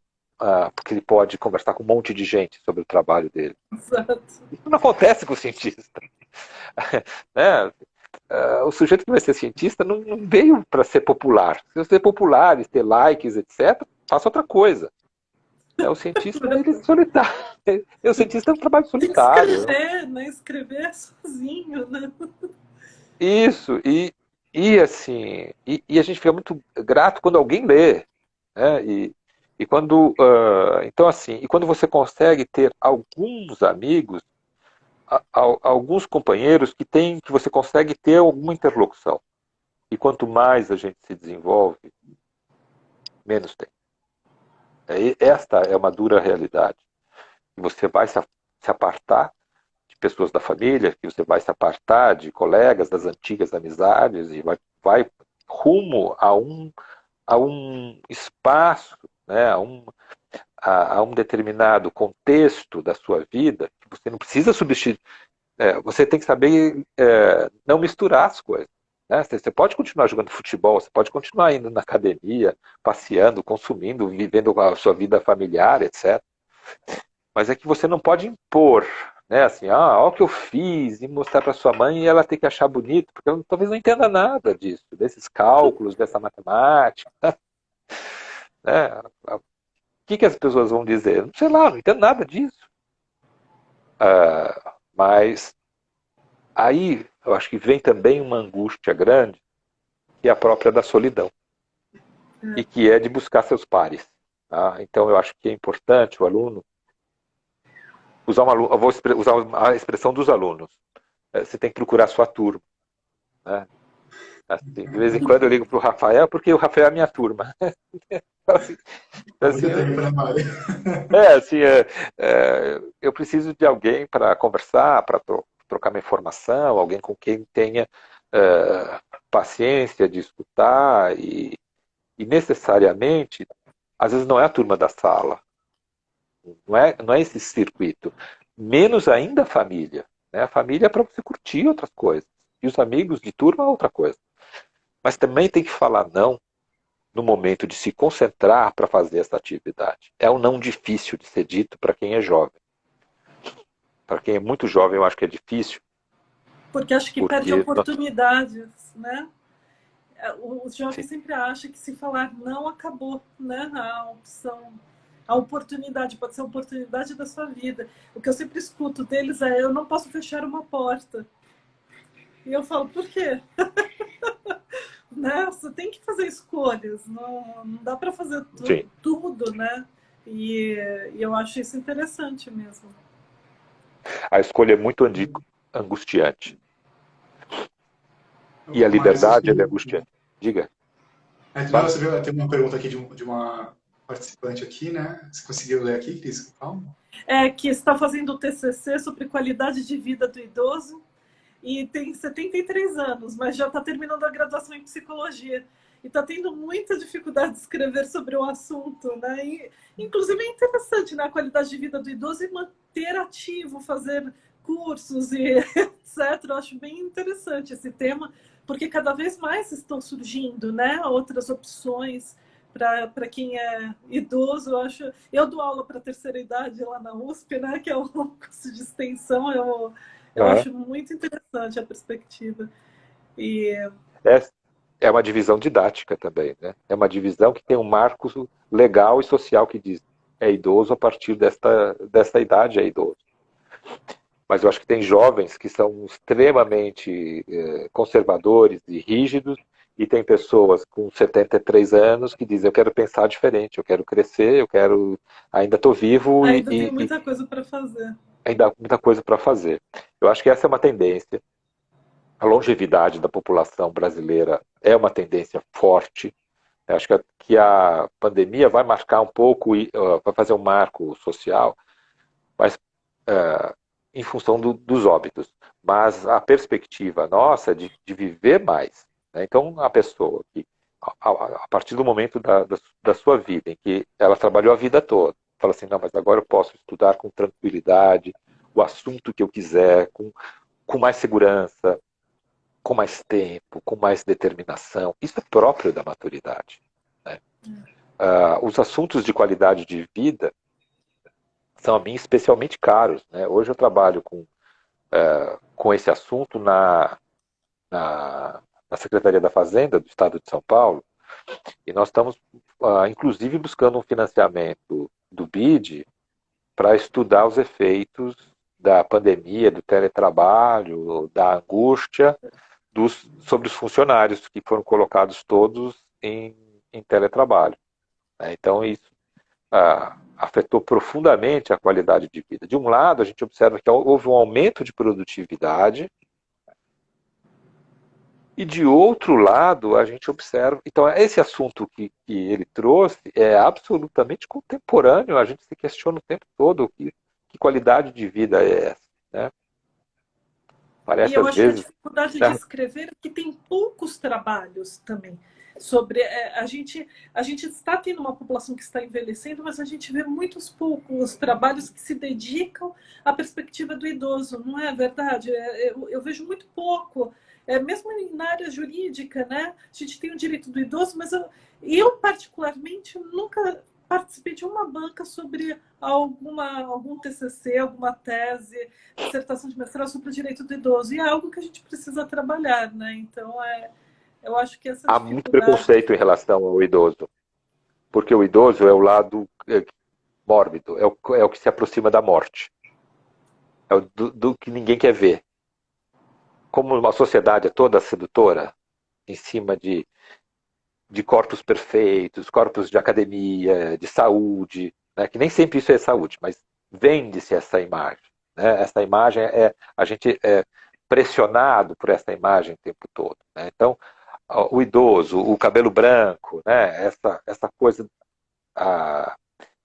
porque ele pode conversar com um monte de gente sobre o trabalho dele. Exato. Isso não acontece com o cientista. Né? O sujeito que vai ser cientista não veio para ser popular. Se você ser popular e ter likes, etc., faça outra coisa. O cientista ele é solitário. O cientista é um trabalho solitário. Escrever, né? Escrever sozinho, né? Isso, assim, e a gente fica muito grato quando alguém lê, né? E quando, então assim, e quando você consegue ter alguns amigos, alguns companheiros que você consegue ter alguma interlocução. E quanto mais a gente se desenvolve, menos tem. Esta é uma dura realidade. Você vai se apartar de pessoas da família, que você vai se apartar de colegas, das antigas amizades, e vai rumo a um espaço, né, a um determinado contexto da sua vida, que você não precisa substituir. Você tem que saber não misturar as coisas. Né? Você pode continuar jogando futebol, você pode continuar indo na academia, passeando, consumindo, vivendo a sua vida familiar, etc. Mas é que você não pode impor, né? Assim, olha o que eu fiz, e mostrar para sua mãe e ela ter que achar bonito, porque ela talvez não entenda nada disso, desses cálculos, dessa matemática. Né? O que as pessoas vão dizer? Sei lá, não entendo nada disso. Mas aí eu acho que vem também uma angústia grande, que é a própria da solidão, e que é de buscar seus pares. Tá? Então eu acho que é importante o aluno eu vou usar a expressão dos alunos. Você tem que procurar a sua turma. Né? Assim, de vez em quando eu ligo para o Rafael, porque o Rafael é a minha turma. Assim, eu preciso de alguém para conversar, para trocar minha informação, alguém com quem tenha paciência de escutar e necessariamente, às vezes não é a turma da sala, não é esse circuito, menos ainda a família. Né? A família é para você curtir outras coisas, e os amigos de turma é outra coisa. Mas também tem que falar não no momento de se concentrar para fazer essa atividade. É um não difícil de ser dito para quem é jovem. Para quem é muito jovem, eu acho que é difícil. Porque acho que perde Porque oportunidades, né? Os jovens sempre acham que se falar não, acabou, né? A opção, a oportunidade, pode ser a oportunidade da sua vida. O que eu sempre escuto deles é: eu não posso fechar uma porta. E eu falo: por quê? Né? Você tem que fazer escolhas, não dá para fazer tudo, né? E eu acho isso interessante mesmo. a escolha é muito angustiante. E a Mas liberdade é angustiante. Diga. Não, você viu, tem uma pergunta aqui de uma participante aqui, né? Você conseguiu ler aqui, Cris? Calma. Que está fazendo o TCC sobre qualidade de vida do idoso e tem 73 anos, mas já está terminando a graduação em psicologia. E está tendo muita dificuldade de escrever sobre o assunto, né? E, inclusive é interessante, né? A qualidade de vida do idoso e manter ativo, fazer cursos e etc. Eu acho bem interessante esse tema, porque cada vez mais estão surgindo, né? Outras opções para quem é idoso. Eu dou aula para a terceira idade lá na USP, né? Que é um curso de extensão. Eu acho muito interessante a perspectiva. E é uma divisão didática também, né? É uma divisão que tem um marco legal e social que diz é idoso a partir desta idade é idoso. Mas eu acho que tem jovens que são extremamente conservadores e rígidos, e tem pessoas com 73 anos que dizem: eu quero pensar diferente, eu quero crescer, ainda estou vivo ainda tenho muita coisa para fazer. Ainda há muita coisa para fazer. Eu acho que essa é uma tendência. A longevidade da população brasileira é uma tendência forte. Eu acho que a pandemia vai marcar um pouco, vai fazer um marco social, mas em função dos óbitos. Mas a perspectiva nossa de viver mais. Né? Então, a pessoa que, a partir do momento da sua vida, em que ela trabalhou a vida toda, fala assim: não, mas agora eu posso estudar com tranquilidade o assunto que eu quiser, com mais segurança, com mais tempo, com mais determinação. Isso é próprio da maturidade. Né? Os assuntos de qualidade de vida são a mim especialmente caros. Né? Hoje eu trabalho com esse assunto na Secretaria da Fazenda do Estado de São Paulo, e nós estamos, inclusive, buscando um financiamento do BID para estudar os efeitos da pandemia, do teletrabalho, da angústia sobre os funcionários que foram colocados todos em teletrabalho. Então, isso afetou profundamente a qualidade de vida. De um lado, a gente observa que houve um aumento de produtividade, e de outro lado, a gente observa... Então, esse assunto que ele trouxe é absolutamente contemporâneo. A gente se questiona o tempo todo que qualidade de vida é essa. Né? Parece, e eu às acho vezes, que a dificuldade de escrever é que tem poucos trabalhos também. Sobre a gente está tendo uma população que está envelhecendo, mas a gente vê muitos poucos trabalhos que se dedicam à perspectiva do idoso, não é verdade? Eu vejo muito pouco, mesmo na área jurídica, né? A gente tem o direito do idoso, mas eu particularmente nunca participei de uma banca sobre algum TCC, alguma tese, dissertação de mestrado sobre o direito do idoso, e é algo que a gente precisa trabalhar, né? Então eu acho que essa há muito preconceito em relação ao idoso, porque o idoso é o lado mórbido, é o que se aproxima da morte, é o do que ninguém quer ver. Como uma sociedade é toda sedutora, em cima de corpos perfeitos, corpos de academia, de saúde, né? Que nem sempre isso é saúde, mas vende-se essa imagem. Né? Essa imagem a gente é pressionado por essa imagem o tempo todo. Né? Então, o idoso, o cabelo branco, né? essa coisa,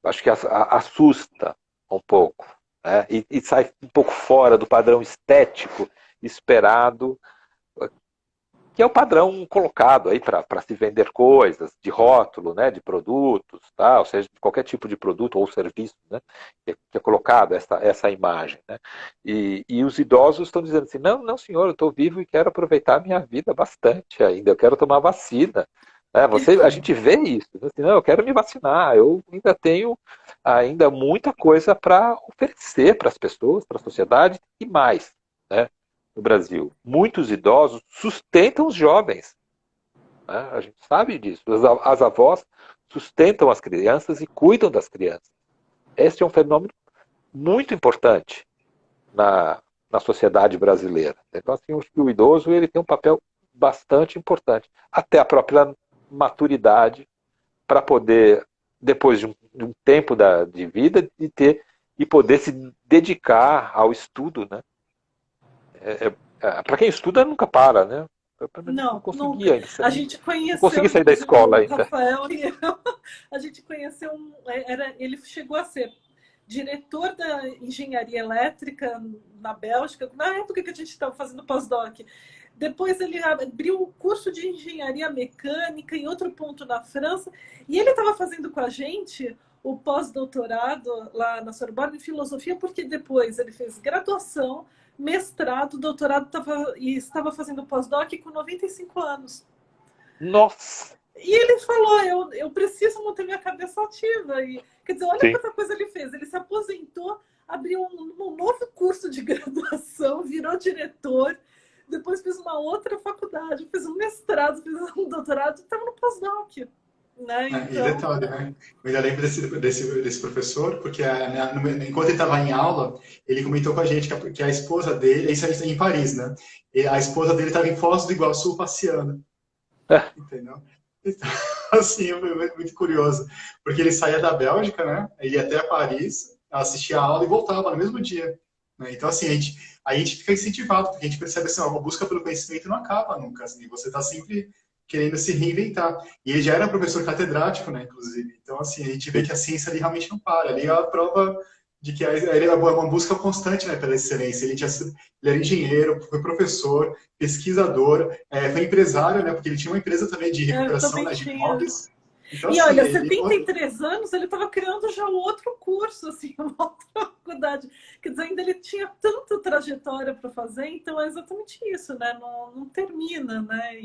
acho que assusta um pouco, né? E sai um pouco fora do padrão estético esperado, que é o padrão colocado aí para se vender coisas, de rótulo, né? De produtos, tá? Ou seja, de qualquer tipo de produto ou serviço, né? Que é colocado essa imagem. Né? E os idosos estão dizendo assim: não, senhor, eu estou vivo e quero aproveitar a minha vida bastante ainda, eu quero tomar vacina, A gente vê isso. Assim, não, eu quero me vacinar, eu ainda tenho muita coisa para oferecer para as pessoas, para a sociedade e mais, né? No Brasil, muitos idosos sustentam os jovens, né? A gente sabe disso. As avós sustentam as crianças e cuidam das crianças. Esse é um fenômeno muito importante na sociedade brasileira. Então, assim, o idoso ele tem um papel bastante importante, até a própria maturidade para poder, depois de um tempo de vida, e poder se dedicar ao estudo, né? Para quem estuda nunca para, né? Eu não Não, consegui nunca. ainda, A gente não conheceu, consegui sair da inclusive, escola o ainda. Rafael e eu, a gente conheceu ele chegou a ser diretor da engenharia elétrica na Bélgica, na época que a gente estava fazendo pós-doc. Depois ele abriu o curso de engenharia mecânica em outro ponto na França, e ele estava fazendo com a gente o pós-doutorado lá na Sorbonne em filosofia, porque depois ele fez graduação, mestrado, doutorado e estava fazendo pós-doc com 95 anos. Nossa! E ele falou, eu preciso manter minha cabeça ativa. E, quer dizer, olha quanta coisa ele fez. Ele se aposentou, abriu um novo curso de graduação, virou diretor, depois fez uma outra faculdade, fez um mestrado, fez um doutorado, estava no pós-doc. Né? Então... E detalhe, né? Eu ainda lembro desse professor, porque enquanto ele estava em aula, ele comentou com a gente que a esposa dele, isso é em Paris, né? E a esposa dele estava em Foz do Iguaçu passeando. Entendeu? Então, assim, muito curioso. Porque ele saía da Bélgica, né? Ele ia até Paris, assistia a aula e voltava no mesmo dia. Né? Então, assim, a gente fica incentivado, porque a gente percebe assim, a busca pelo conhecimento não acaba nunca. Assim, você está sempre querendo se reinventar. E ele já era professor catedrático, né, inclusive. Então, assim, a gente vê que a ciência ali realmente não para. Ali é a prova de que ele é uma busca constante, né, pela excelência. Ele era engenheiro, foi professor, pesquisador, foi empresário, né, porque ele tinha uma empresa também de recuperação, né, de imóveis. Então, e assim, olha, 73 anos, ele estava criando já outro curso, assim, uma outra faculdade. Quer dizer, ainda ele tinha tanta trajetória para fazer, então é exatamente isso, né? Não termina, né?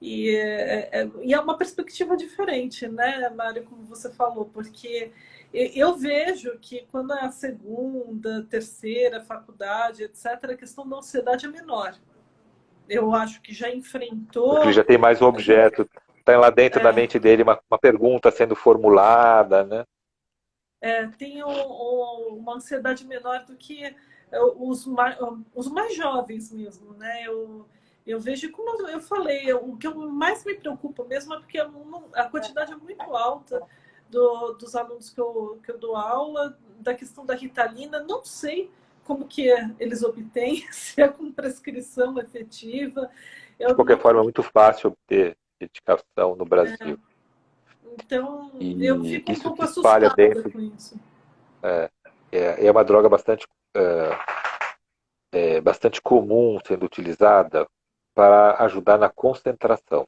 E é uma perspectiva diferente, né, Mário, como você falou, porque eu vejo que quando é a segunda, terceira faculdade, etc., a questão da ansiedade é menor. Eu acho que já enfrentou... Porque ele já tem mais um objeto, está lá dentro da mente dele uma pergunta sendo formulada, né? Tem uma ansiedade menor do que os mais jovens mesmo, né? Eu vejo, como eu falei, o que eu mais me preocupa mesmo é porque a quantidade é muito alta dos alunos que eu dou aula, da questão da Ritalina. Não sei como que eles obtêm, se é com prescrição efetiva. De qualquer forma, é muito fácil obter medicação no Brasil. Então, eu fico um pouco assustada com isso. É uma droga bastante comum sendo utilizada para ajudar na concentração.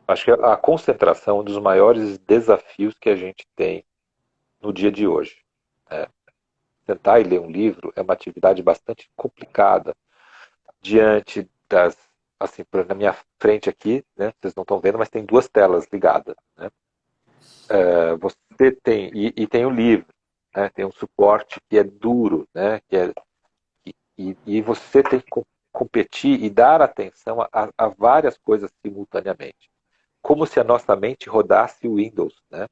Acho que a concentração é um dos maiores desafios que a gente tem no dia de hoje. Sentar e ler um livro é uma atividade bastante complicada diante das... Assim, na minha frente aqui, né, vocês não estão vendo, mas tem duas telas ligadas. Né? Você tem... E tem o livro, né, tem um suporte que é duro, né, e você tem que competir e dar atenção a várias coisas simultaneamente. Como se a nossa mente rodasse o Windows, né?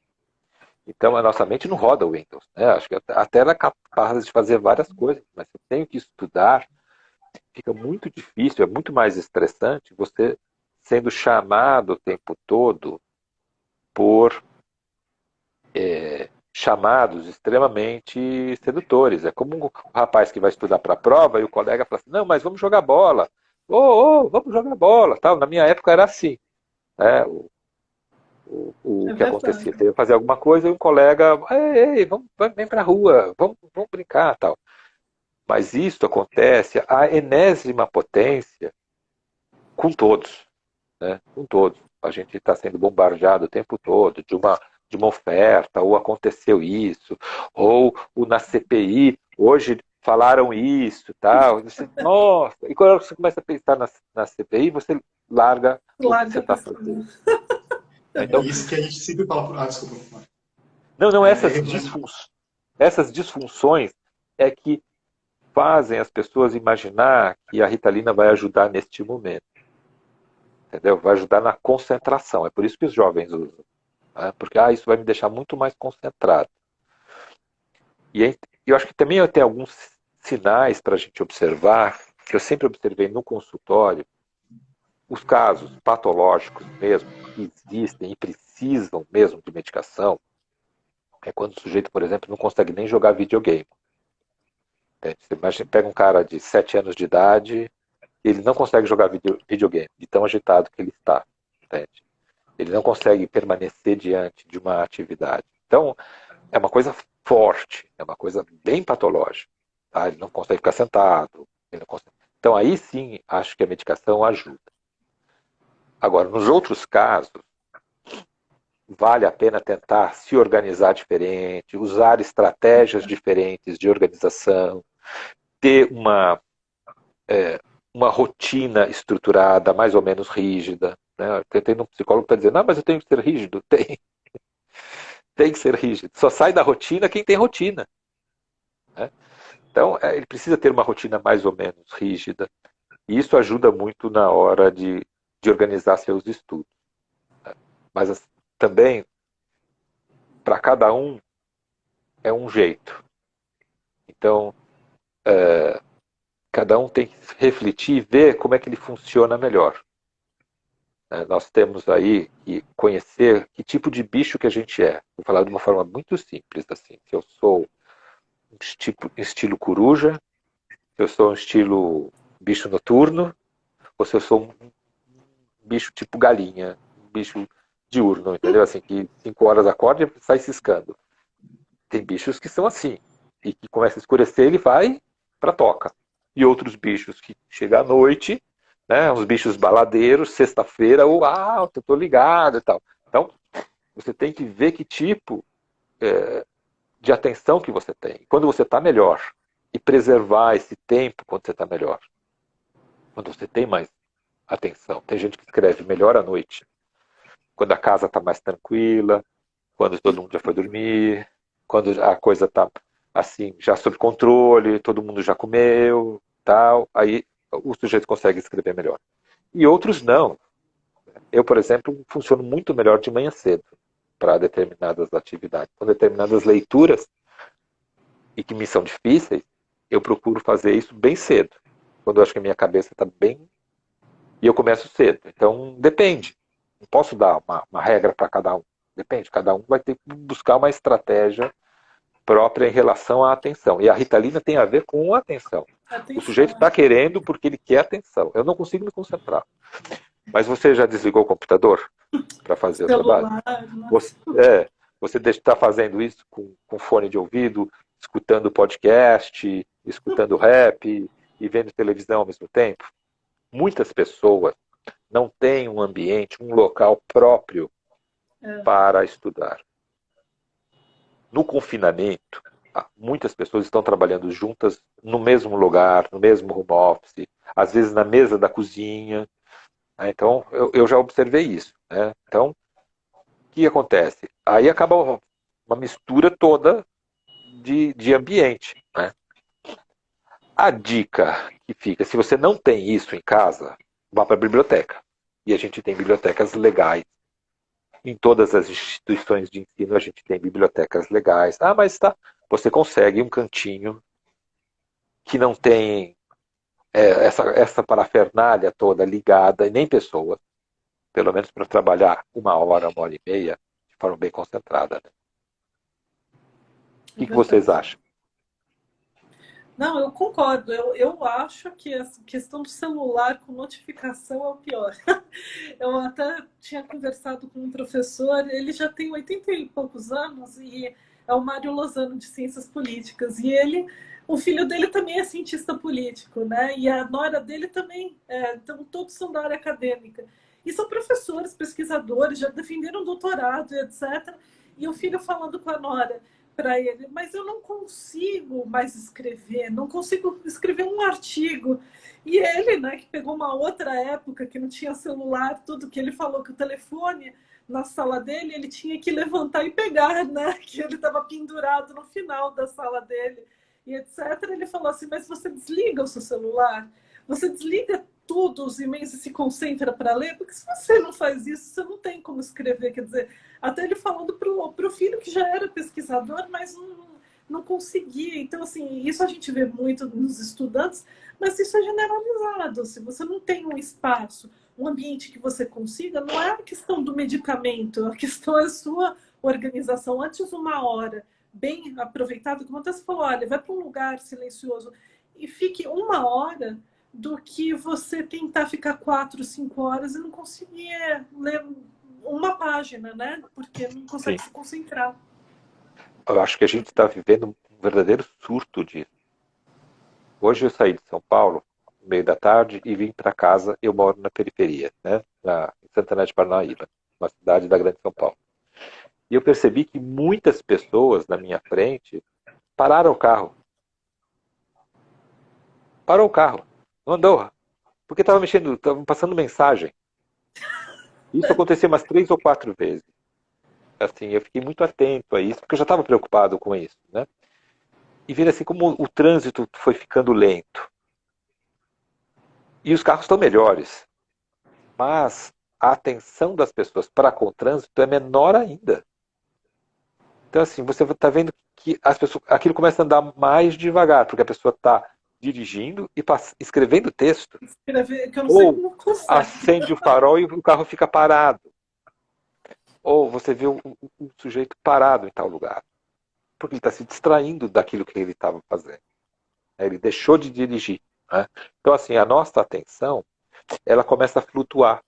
Então, a nossa mente não roda o Windows, né? Acho que até ela é capaz de fazer várias coisas, mas se eu tenho que estudar, fica muito difícil, é muito mais estressante você sendo chamado o tempo todo por chamados extremamente sedutores. É como um rapaz que vai estudar para a prova e o colega fala assim, não, mas vamos jogar bola. Vamos jogar bola. Tal. Na minha época era assim. Né? O que acontecia? Você ia fazer alguma coisa e um colega, vem para a rua, vamos brincar. Tal. Mas isso acontece à enésima potência com todos. Né? Com todos. A gente está sendo bombardeado o tempo todo de uma oferta, ou aconteceu isso, ou na CPI, hoje falaram isso, tal. Você, nossa, e quando você começa a pensar na CPI, você larga o que você Larga a está pessoa. fazendo. É Então, isso que a gente sempre fala. Ah, desculpa. não, É, essas disfunções é que fazem as pessoas imaginar que a Ritalina vai ajudar neste momento. Entendeu? Vai ajudar na concentração. É por isso que os jovens usam. Né? Porque isso vai me deixar muito mais concentrado. E aí, eu acho que também tem alguns sinais para a gente observar, que eu sempre observei no consultório, os casos patológicos mesmo, que existem e precisam mesmo de medicação, é quando o sujeito, por exemplo, não consegue nem jogar videogame. Entende? Você imagina, pega um cara de 7 anos de idade, ele não consegue jogar videogame, de tão agitado que ele está. Entende? Ele não consegue permanecer diante de uma atividade. Então, é uma coisa forte, é uma coisa bem patológica. Tá? Ele não consegue ficar sentado. Ele não consegue... Então, aí sim, acho que a medicação ajuda. Agora, nos outros casos, vale a pena tentar se organizar diferente, usar estratégias diferentes de organização, ter uma rotina estruturada, mais ou menos rígida. Né? Tem um psicólogo que está dizendo, mas eu tenho que ser rígido. Tem que ser rígido. Só sai da rotina quem tem rotina. Né? Então, ele precisa ter uma rotina mais ou menos rígida. E isso ajuda muito na hora de organizar seus estudos. Né? Mas também, para cada um, é um jeito. Então, cada um tem que refletir e ver como é que ele funciona melhor. Nós temos aí que conhecer que tipo de bicho que a gente é. Vou falar de uma forma muito simples, assim. Se eu sou um estilo coruja, se eu sou um estilo bicho noturno, ou se eu sou um bicho tipo galinha, um bicho diurno, entendeu? Assim, que 5 horas acorda e sai ciscando. Tem bichos que são assim, e que começa a escurecer, ele vai pra toca. E outros bichos que chega à noite, né, uns bichos baladeiros, sexta-feira, eu tô ligado e tal. Então, você tem que ver que tipo de atenção que você tem. Quando você está melhor, e preservar esse tempo quando você está melhor. Quando você tem mais atenção. Tem gente que escreve melhor à noite, quando a casa está mais tranquila, quando todo mundo já foi dormir, quando a coisa está assim, já sob controle, todo mundo já comeu, tal, aí o sujeito consegue escrever melhor. E outros não. Eu, por exemplo, funciono muito melhor de manhã cedo para determinadas atividades. Com determinadas leituras, e que me são difíceis, eu procuro fazer isso bem cedo. Quando eu acho que a minha cabeça está bem... E eu começo cedo. Então, depende. Não posso dar uma regra para cada um. Depende. Cada um vai ter que buscar uma estratégia própria em relação à atenção. E a Ritalina tem a ver com a atenção. O sujeito está querendo porque ele quer atenção. Eu não consigo me concentrar. Mas você já desligou o computador para fazer o trabalho? Você está fazendo isso com fone de ouvido, escutando podcast, escutando rap e vendo televisão ao mesmo tempo? Muitas pessoas não têm um ambiente, um local próprio para estudar. No confinamento, muitas pessoas estão trabalhando juntas no mesmo lugar, no mesmo home office, às vezes na mesa da cozinha. Então, eu já observei isso. Né? Então, o que acontece? Aí acaba uma mistura toda de ambiente. Né? A dica que fica, se você não tem isso em casa, vá para a biblioteca. E a gente tem bibliotecas legais. Em todas as instituições de ensino a gente tem bibliotecas legais. Mas você consegue um cantinho que não tem essa parafernália toda ligada, e nem pessoas, pelo menos para trabalhar 1 hora, 1 hora e meia, de forma bem concentrada. Né? O que vocês acham? Não, eu concordo. Eu acho que a questão do celular com notificação é o pior. Eu até tinha conversado com um professor, ele já tem 80 e poucos anos, e é o Mário Lozano, de Ciências Políticas. E o filho dele também é cientista político, né? E a nora dele também. Então, todos são da área acadêmica. E são professores, pesquisadores, já defenderam doutorado, etc. E o filho falando com a nora: para ele, mas eu não consigo mais escrever, não consigo escrever um artigo. E ele, né, que pegou uma outra época que não tinha celular, tudo que ele falou que o telefone na sala dele, ele tinha que levantar e pegar, né, que ele estava pendurado no final da sala dele, e etc. Ele falou assim, mas você desliga o seu celular, você desliga tudo, os e-mails, e se concentra para ler, porque se você não faz isso, você não tem como escrever. Quer dizer, até ele falando para o filho que já era pesquisador, mas não conseguia. Então, assim, isso a gente vê muito nos estudantes, mas isso é generalizado. Se você não tem um espaço, um ambiente que você consiga, não é a questão do medicamento, a questão é a sua organização. Antes, uma hora bem aproveitada, como você falou, olha, vai para um lugar silencioso e fique uma hora do que você tentar ficar 4, 5 horas e não conseguir ler uma página, né? Porque não consegue se concentrar. Eu acho que a gente está vivendo um verdadeiro surto disso. Hoje eu saí de São Paulo, no meio da tarde, e vim para casa. Eu moro na periferia, né? Em Santana de Parnaíba, uma cidade da Grande São Paulo. E eu percebi que muitas pessoas na minha frente pararam o carro. Parou o carro, não andou, porque estava mexendo, estava passando mensagem. Isso aconteceu umas 3 ou 4 vezes. Assim, eu fiquei muito atento a isso, porque eu já estava preocupado com isso, né? E vendo assim como o trânsito foi ficando lento. E os carros estão melhores, mas a atenção das pessoas para com o trânsito é menor ainda. Então, assim, você está vendo que as pessoas, aquilo começa a andar mais devagar, porque a pessoa está dirigindo e escrevendo texto. Escrever, que eu não sei como consegue. Acende o farol e o carro fica parado. Ou você vê um sujeito parado em tal lugar. Porque ele está se distraindo daquilo que ele estava fazendo. Ele deixou de dirigir. Né? Então, assim, a nossa atenção, ela começa a flutuar.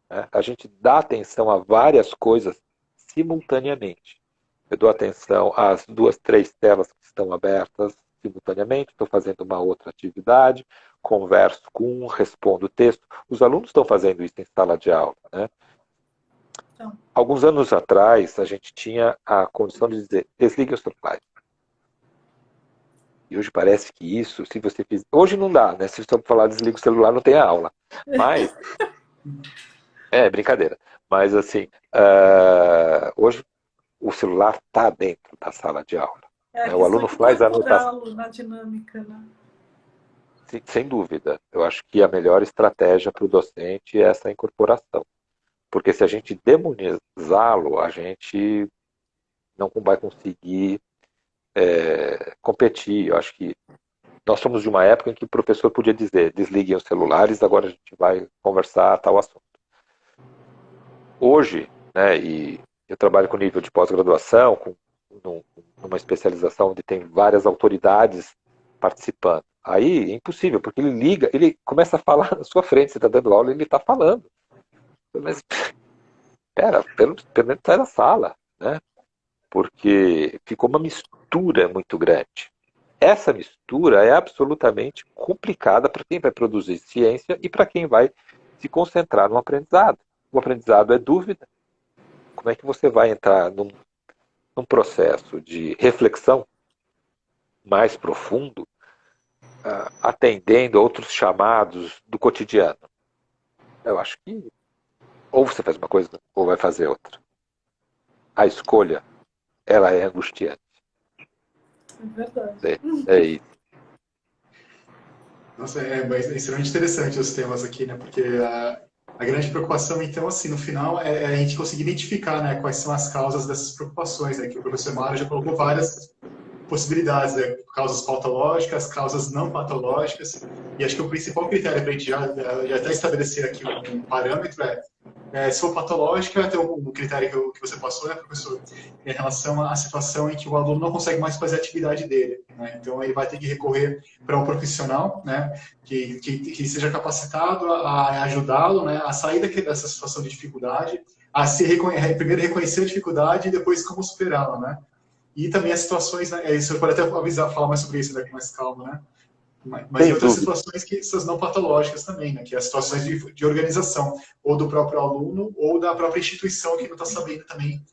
Né? A gente dá atenção a várias coisas simultaneamente. Eu dou atenção às 2, 3 telas que estão abertas simultaneamente, estou fazendo uma outra atividade, converso com um, respondo texto. Os alunos estão fazendo isso em sala de aula, né? Então. Alguns anos atrás, a gente tinha a condição de dizer, desligue o celular. E hoje parece que isso, se você fizer... Hoje não dá, né? Se você falar desliga o celular, não tem aula. Mas... é brincadeira. Mas, assim, hoje o celular está dentro da sala de aula. O aluno faz a anotação. Na dinâmica, né? Sem dúvida. Eu acho que a melhor estratégia para o docente é essa incorporação. Porque se a gente demonizá-lo, a gente não vai conseguir competir. Eu acho que nós somos de uma época em que o professor podia dizer, desliguem os celulares, agora a gente vai conversar tal assunto. Hoje, né, e eu trabalho com nível de pós-graduação, numa especialização onde tem várias autoridades participando. Aí é impossível, porque ele liga, ele começa a falar na sua frente, você está dando aula e ele está falando. Mas, pera, pelo menos sai da sala, né? Porque ficou uma mistura muito grande. Essa mistura é absolutamente complicada para quem vai produzir ciência e para quem vai se concentrar no aprendizado. O aprendizado é dúvida. Como é que você vai entrar num processo de reflexão mais profundo, atendendo a outros chamados do cotidiano? Eu acho que ou você faz uma coisa ou vai fazer outra. A escolha, ela é angustiante. É verdade. É isso. Nossa, é extremamente interessante os temas aqui, né? Porque a grande preocupação, então, assim, no final, é a gente conseguir identificar, né, quais são as causas dessas preocupações, né? Que o professor Mário já colocou várias possibilidades, né? Causas patológicas, causas não patológicas. E acho que o principal critério para a gente já até estabelecer aqui um parâmetro se for patológica, tem um critério que você passou, né, professor, em relação à situação em que o aluno não consegue mais fazer a atividade dele. Né? Então, ele vai ter que recorrer para um profissional, né, que seja capacitado a ajudá-lo, né, a sair dessa situação de dificuldade, a primeiro reconhecer a dificuldade e depois como superá-la. Né? E também as situações, né, o senhor pode até falar mais sobre isso, né, com mais calma, né? Mas em outras situações que são não patológicas também, né? Que é as situações de organização, ou do próprio aluno, ou da própria instituição que não está sabendo também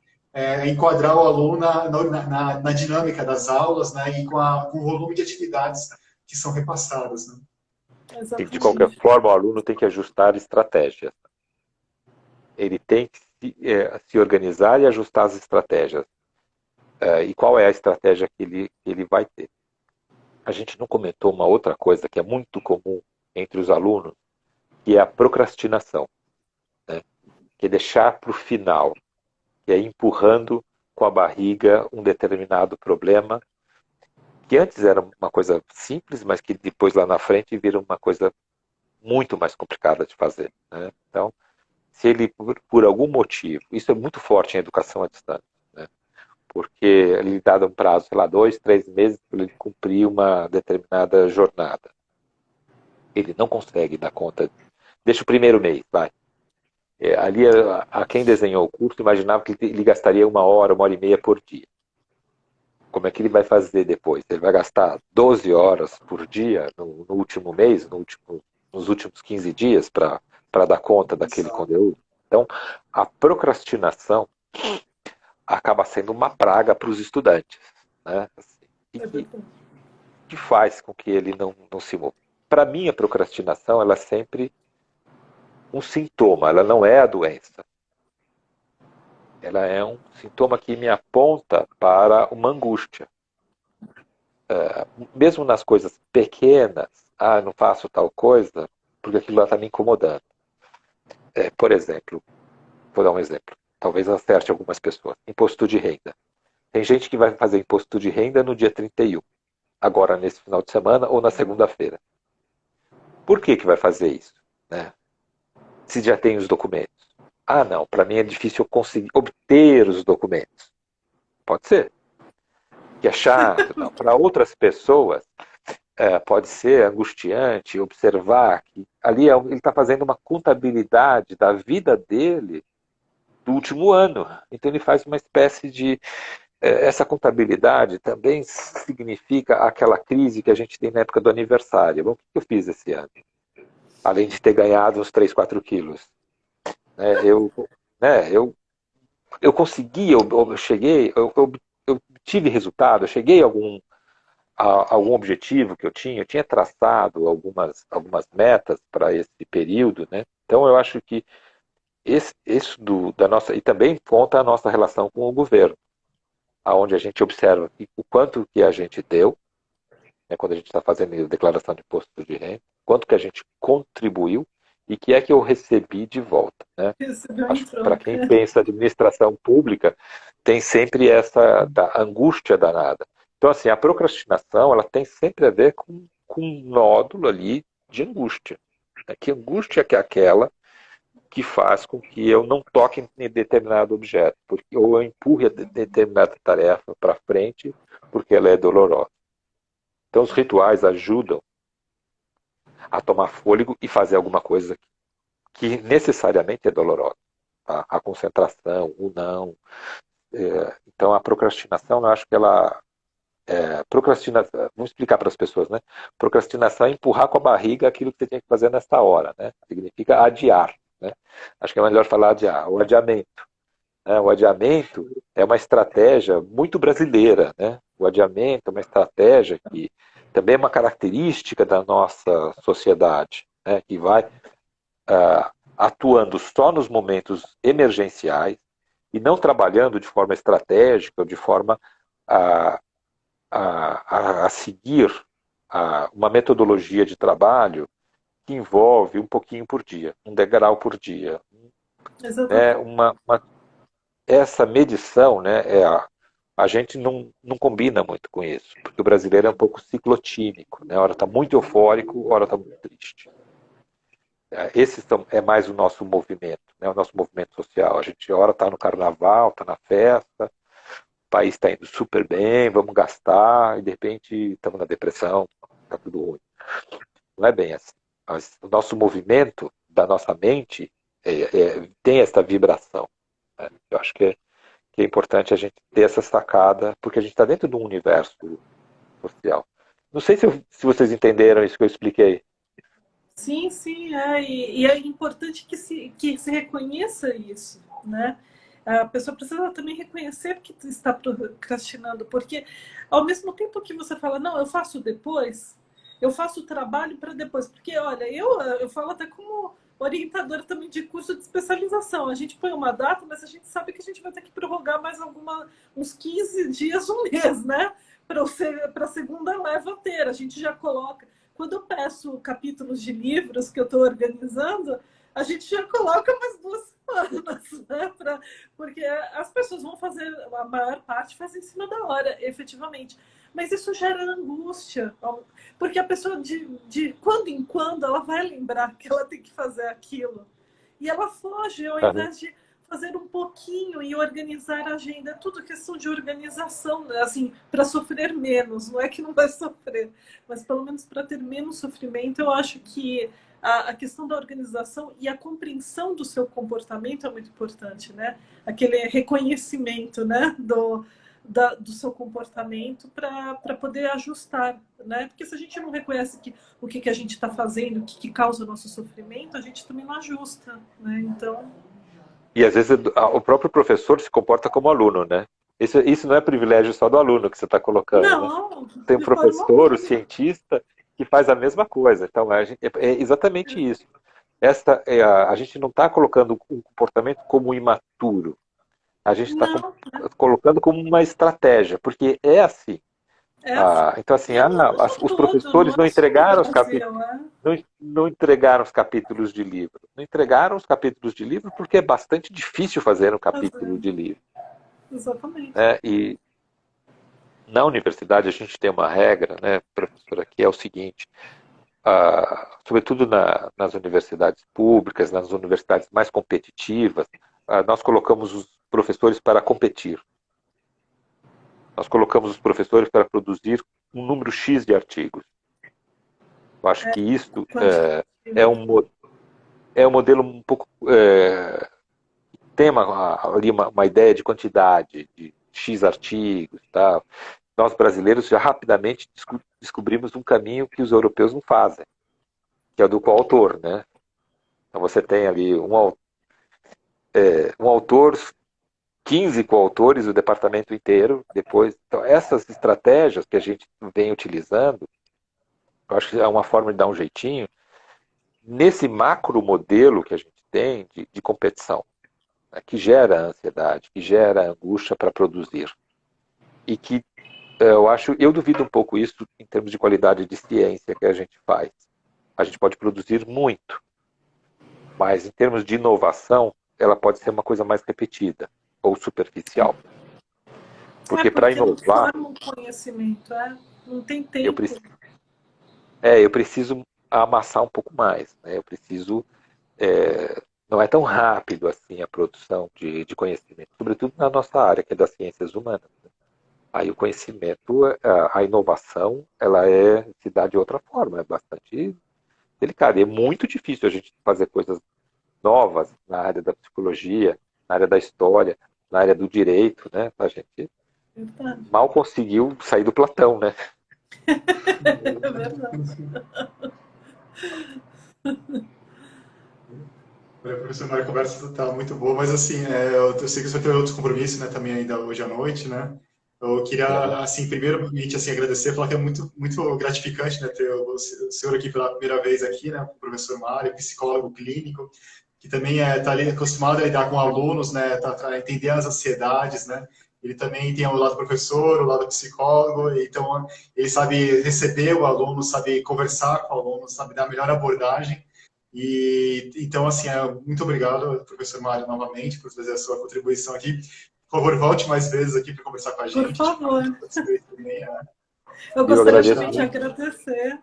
enquadrar o aluno na dinâmica das aulas, né, e com o volume de atividades que são repassadas. Né? De qualquer Exatamente. forma, o aluno tem que ajustar estratégias. Ele tem que se organizar e ajustar as estratégias. E qual é a estratégia que ele vai ter? A gente não comentou uma outra coisa que é muito comum entre os alunos, que é a procrastinação, né? Que é deixar para o final, que é empurrando com a barriga um determinado problema, que antes era uma coisa simples, mas que depois lá na frente vira uma coisa muito mais complicada de fazer. Né? Então, se ele, por algum motivo, isso é muito forte em educação à distância, né? Porque ele dá um prazo, sei lá, 2, 3 meses para ele cumprir uma determinada jornada. Ele não consegue dar conta. Deixa o primeiro mês, vai. Ali, a quem desenhou o curso imaginava que ele gastaria 1 hora, 1 hora e meia por dia. Como é que ele vai fazer depois? Ele vai gastar 12 horas por dia no último mês, nos últimos 15 dias para dar conta daquele Exato. conteúdo? Então, a procrastinação acaba sendo uma praga para os estudantes, né? Assim, e É verdade. que faz com que ele não se mova. Para mim, a procrastinação ela é sempre um sintoma, ela não é a doença. Ela é um sintoma que me aponta para uma angústia. Mesmo nas coisas pequenas, não faço tal coisa porque aquilo lá está me incomodando. Por exemplo, vou dar um exemplo, talvez acerte algumas pessoas. Imposto de renda. Tem gente que vai fazer imposto de renda no dia 31, agora nesse final de semana ou na segunda-feira. Por que vai fazer isso? Né? Se já tem os documentos. Não, para mim é difícil eu conseguir obter os documentos. Pode ser. Que é chato. Para outras pessoas, pode ser angustiante observar que ali ele está fazendo uma contabilidade da vida dele do último ano. Então ele faz uma espécie de. Essa contabilidade também significa aquela crise que a gente tem na época do aniversário. Bom, o que eu fiz esse ano? Além de ter ganhado uns 3, 4 quilos. Né, eu consegui, eu cheguei, eu tive resultado, eu cheguei a algum objetivo que eu tinha traçado algumas metas para esse período, né? Então eu acho que isso da nossa, e também conta a nossa relação com o governo, aonde a gente observa o quanto que a gente deu, né, quando a gente está fazendo a declaração de imposto de renda, quanto que a gente contribuiu e que é que eu recebi de volta, né? Recebeu em Acho que para quem troca. pensa em administração pública, tem sempre essa angústia danada. Então, assim, a procrastinação ela tem sempre a ver com um nódulo ali de angústia. Né? Que angústia que é aquela que faz com que eu não toque em determinado objeto, ou eu empurre a determinada tarefa para frente, porque ela é dolorosa. Então, os rituais ajudam a tomar fôlego e fazer alguma coisa que necessariamente é dolorosa. Tá? A concentração, o não. Então, a procrastinação, eu acho que ela. Procrastinação, vamos explicar para as pessoas, né? Procrastinação é empurrar com a barriga aquilo que você tinha que fazer nesta hora, né? Significa adiar, né? Acho que é melhor falar adiar, o adiamento. Né? O adiamento é uma estratégia muito brasileira, né? O adiamento é uma estratégia que também é uma característica da nossa sociedade, né? Que vai atuando só nos momentos emergenciais e não trabalhando de forma estratégica ou de forma a, a seguir uma metodologia de trabalho que envolve um pouquinho por dia, um degrau por dia. Né? Exatamente. Essa medição, né, a gente não combina muito com isso, porque o brasileiro é um pouco ciclotímico, né? Hora está muito eufórico, hora está muito triste. Esse é mais o nosso movimento, né? O nosso movimento social. A gente hora está no carnaval, está na festa, o país está indo super bem, vamos gastar, e de repente estamos na depressão, está tudo ruim. Não é bem assim. Mas o nosso movimento da nossa mente tem essa vibração. Né? Eu acho que é importante a gente ter essa sacada, porque a gente está dentro de um universo social. Não sei se vocês entenderam isso que eu expliquei. Sim, sim, é. E é importante que se reconheça isso, né? A pessoa precisa também reconhecer que está procrastinando, porque ao mesmo tempo que você fala, não, eu faço depois, eu faço o trabalho para depois, porque olha, eu falo até como orientadora também de curso de especialização. A gente põe uma data, mas a gente sabe que a gente vai ter que prorrogar mais uns 15 dias, um mês, né? Para a segunda leva ter. A gente já coloca. Quando eu peço capítulos de livros que eu estou organizando, a gente já coloca mais 2 semanas, né? Porque as pessoas vão fazer, a maior parte faz em cima da hora, efetivamente. Mas isso gera angústia, porque a pessoa, de quando em quando, ela vai lembrar que ela tem que fazer aquilo. E ela foge, ao invés de fazer um pouquinho e organizar a agenda. É tudo questão de organização, né? Assim, para sofrer menos. Não é que não vai sofrer, mas pelo menos para ter menos sofrimento, eu acho que a questão da organização e a compreensão do seu comportamento é muito importante, né? Aquele reconhecimento, né, do seu comportamento para poder ajustar, né? Porque se a gente não reconhece o que a gente está fazendo, o que causa o nosso sofrimento, a gente também não ajusta, né? Então... E às vezes o próprio professor se comporta como aluno, né? Isso não é privilégio só do aluno que você está colocando, não, né? Tem o de forma professor, o alguma. cientista, que faz a mesma coisa. Então, é exatamente isso. A gente não está colocando um comportamento como imaturo. A gente está Não, colocando como uma estratégia, porque é assim. é assim. Então, assim, E no os todo, não professores não é só no entregaram os Brasil, capítulos. né? Não entregaram os capítulos de livro. Não entregaram os capítulos de livro porque é bastante difícil fazer um capítulo de livro. Exatamente. Né? E na universidade a gente tem uma regra, né, professora, que é o seguinte, sobretudo nas universidades públicas, nas universidades mais competitivas, nós colocamos os professores para competir. Nós colocamos os professores para produzir um número X de artigos. Eu acho que isso é um modelo um pouco... tem ali uma ideia de quantidade, de X artigos, tá? Nós brasileiros já rapidamente descobrimos um caminho que os europeus não fazem, que é o do coautor, né? Então você tem ali um autor, 15 coautores, o departamento inteiro, depois. Então essas estratégias que a gente vem utilizando, eu acho que é uma forma de dar um jeitinho nesse macro modelo que a gente tem de competição, né, que gera ansiedade, que gera angústia para produzir. E que eu duvido um pouco isso em termos de qualidade de ciência que a gente faz. A gente pode produzir muito, mas em termos de inovação, ela pode ser uma coisa mais repetida ou superficial. Porque para Porque não inovar, forma um conhecimento, não tem eu tempo. preciso, eu preciso amassar um pouco mais. Né? Eu preciso... não é tão rápido assim a produção de conhecimento, sobretudo na nossa área, que é das ciências humanas. Né? Aí o conhecimento, a inovação, ela se dá de outra forma, é bastante delicado. E é muito difícil a gente fazer coisas novas na área da psicologia, na área da história, na área do direito, né? A gente mal conseguiu sair do Platão, né? É verdade. Professor, Mário, a conversa está muito boa, mas assim, eu sei que você vai ter outros compromissos, né, também ainda hoje à noite, né? Eu queria, assim, primeiramente, assim, agradecer, falar que é muito, muito gratificante, né, ter o senhor aqui pela primeira vez aqui, né, o professor Mário, psicólogo clínico, que também está ali acostumado a lidar com alunos, né, a entender as ansiedades, né? Ele também tem o lado professor, o lado psicólogo, então ele sabe receber o aluno, sabe conversar com o aluno, sabe dar a melhor abordagem. E então, assim, muito obrigado, professor Mário, novamente, por fazer a sua contribuição aqui. Por favor, volte mais vezes aqui para conversar com a Por gente. favor. Também, Eu Eu gostaria agradeço também de muito. agradecer,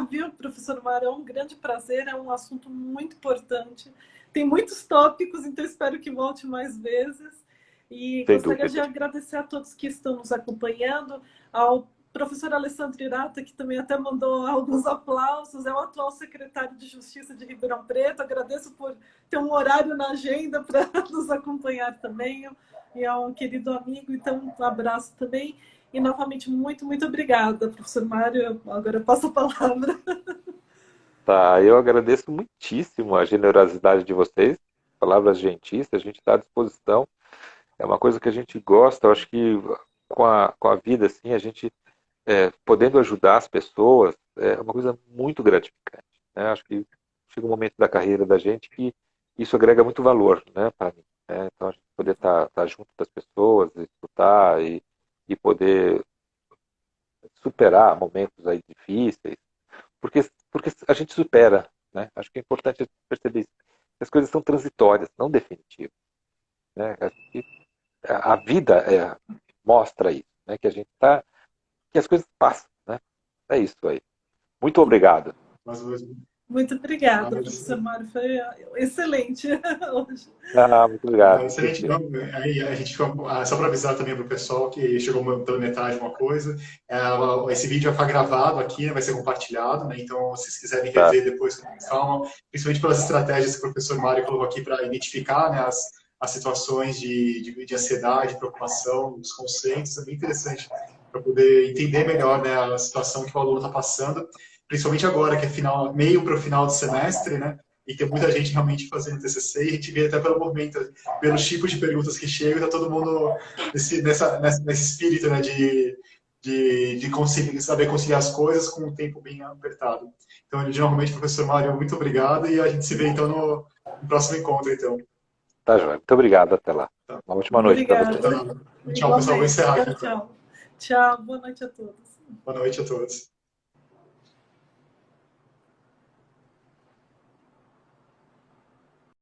viu, professor Mário? É um grande prazer, é um assunto muito importante. Tem muitos tópicos, então espero que volte mais vezes. E Sem gostaria de dúvida. agradecer a todos que estão nos acompanhando, ao professor Alessandro Irata, que também até mandou alguns aplausos, é o atual secretário de Justiça de Ribeirão Preto. Agradeço por ter um horário na agenda para nos acompanhar também. E é um querido amigo, então um abraço também. E novamente, muito, muito obrigada, professor Mário. Agora eu passo a palavra. Tá, eu agradeço muitíssimo a generosidade de vocês, palavras gentis, a gente está à disposição. É uma coisa que a gente gosta, eu acho que com a vida, assim, a gente podendo ajudar as pessoas, é uma coisa muito gratificante, né? Acho que chega um momento da carreira da gente que isso agrega muito valor, né, para mim, né? Então, a gente poder estar junto das pessoas, escutar e poder superar momentos aí difíceis, porque a gente supera, né? Acho que é importante perceber isso. Que as coisas são transitórias, não definitivas, né? Acho que a vida mostra isso, né? Que a gente tá, que as coisas passam, né? É isso aí. Muito obrigado. Mas mesmo. Muito obrigada, Mas, professor Mário, foi excelente hoje. Muito obrigado. excelente. Não, aí a gente só para avisar também para o pessoal que chegou pela metade uma coisa. Esse vídeo vai ficar gravado aqui, né, vai ser compartilhado, né? Então, se vocês quiserem Tá. rever depois com calma, principalmente pelas estratégias que o professor Mário colocou aqui para identificar, né, as situações de ansiedade, preocupação, os conceitos, é bem interessante para poder entender melhor, né, a situação que o aluno está passando, principalmente agora que é meio para o final do semestre, né? E tem muita gente realmente fazendo TCC, e a gente vê até pelo movimento, pelos tipos de perguntas que chegam, está todo mundo nesse espírito, né, de saber conciliar as coisas com um tempo bem apertado. Então, novamente, professor Mário, muito obrigado, e a gente se vê, então, no próximo encontro, então. Tá, joia. Muito obrigado. Até lá. Tá. Uma ótima noite para você. Obrigada. Tchau, pessoal. Vou encerrar aqui. Tchau, tchau. Tchau, boa noite a todos. Boa noite a todos.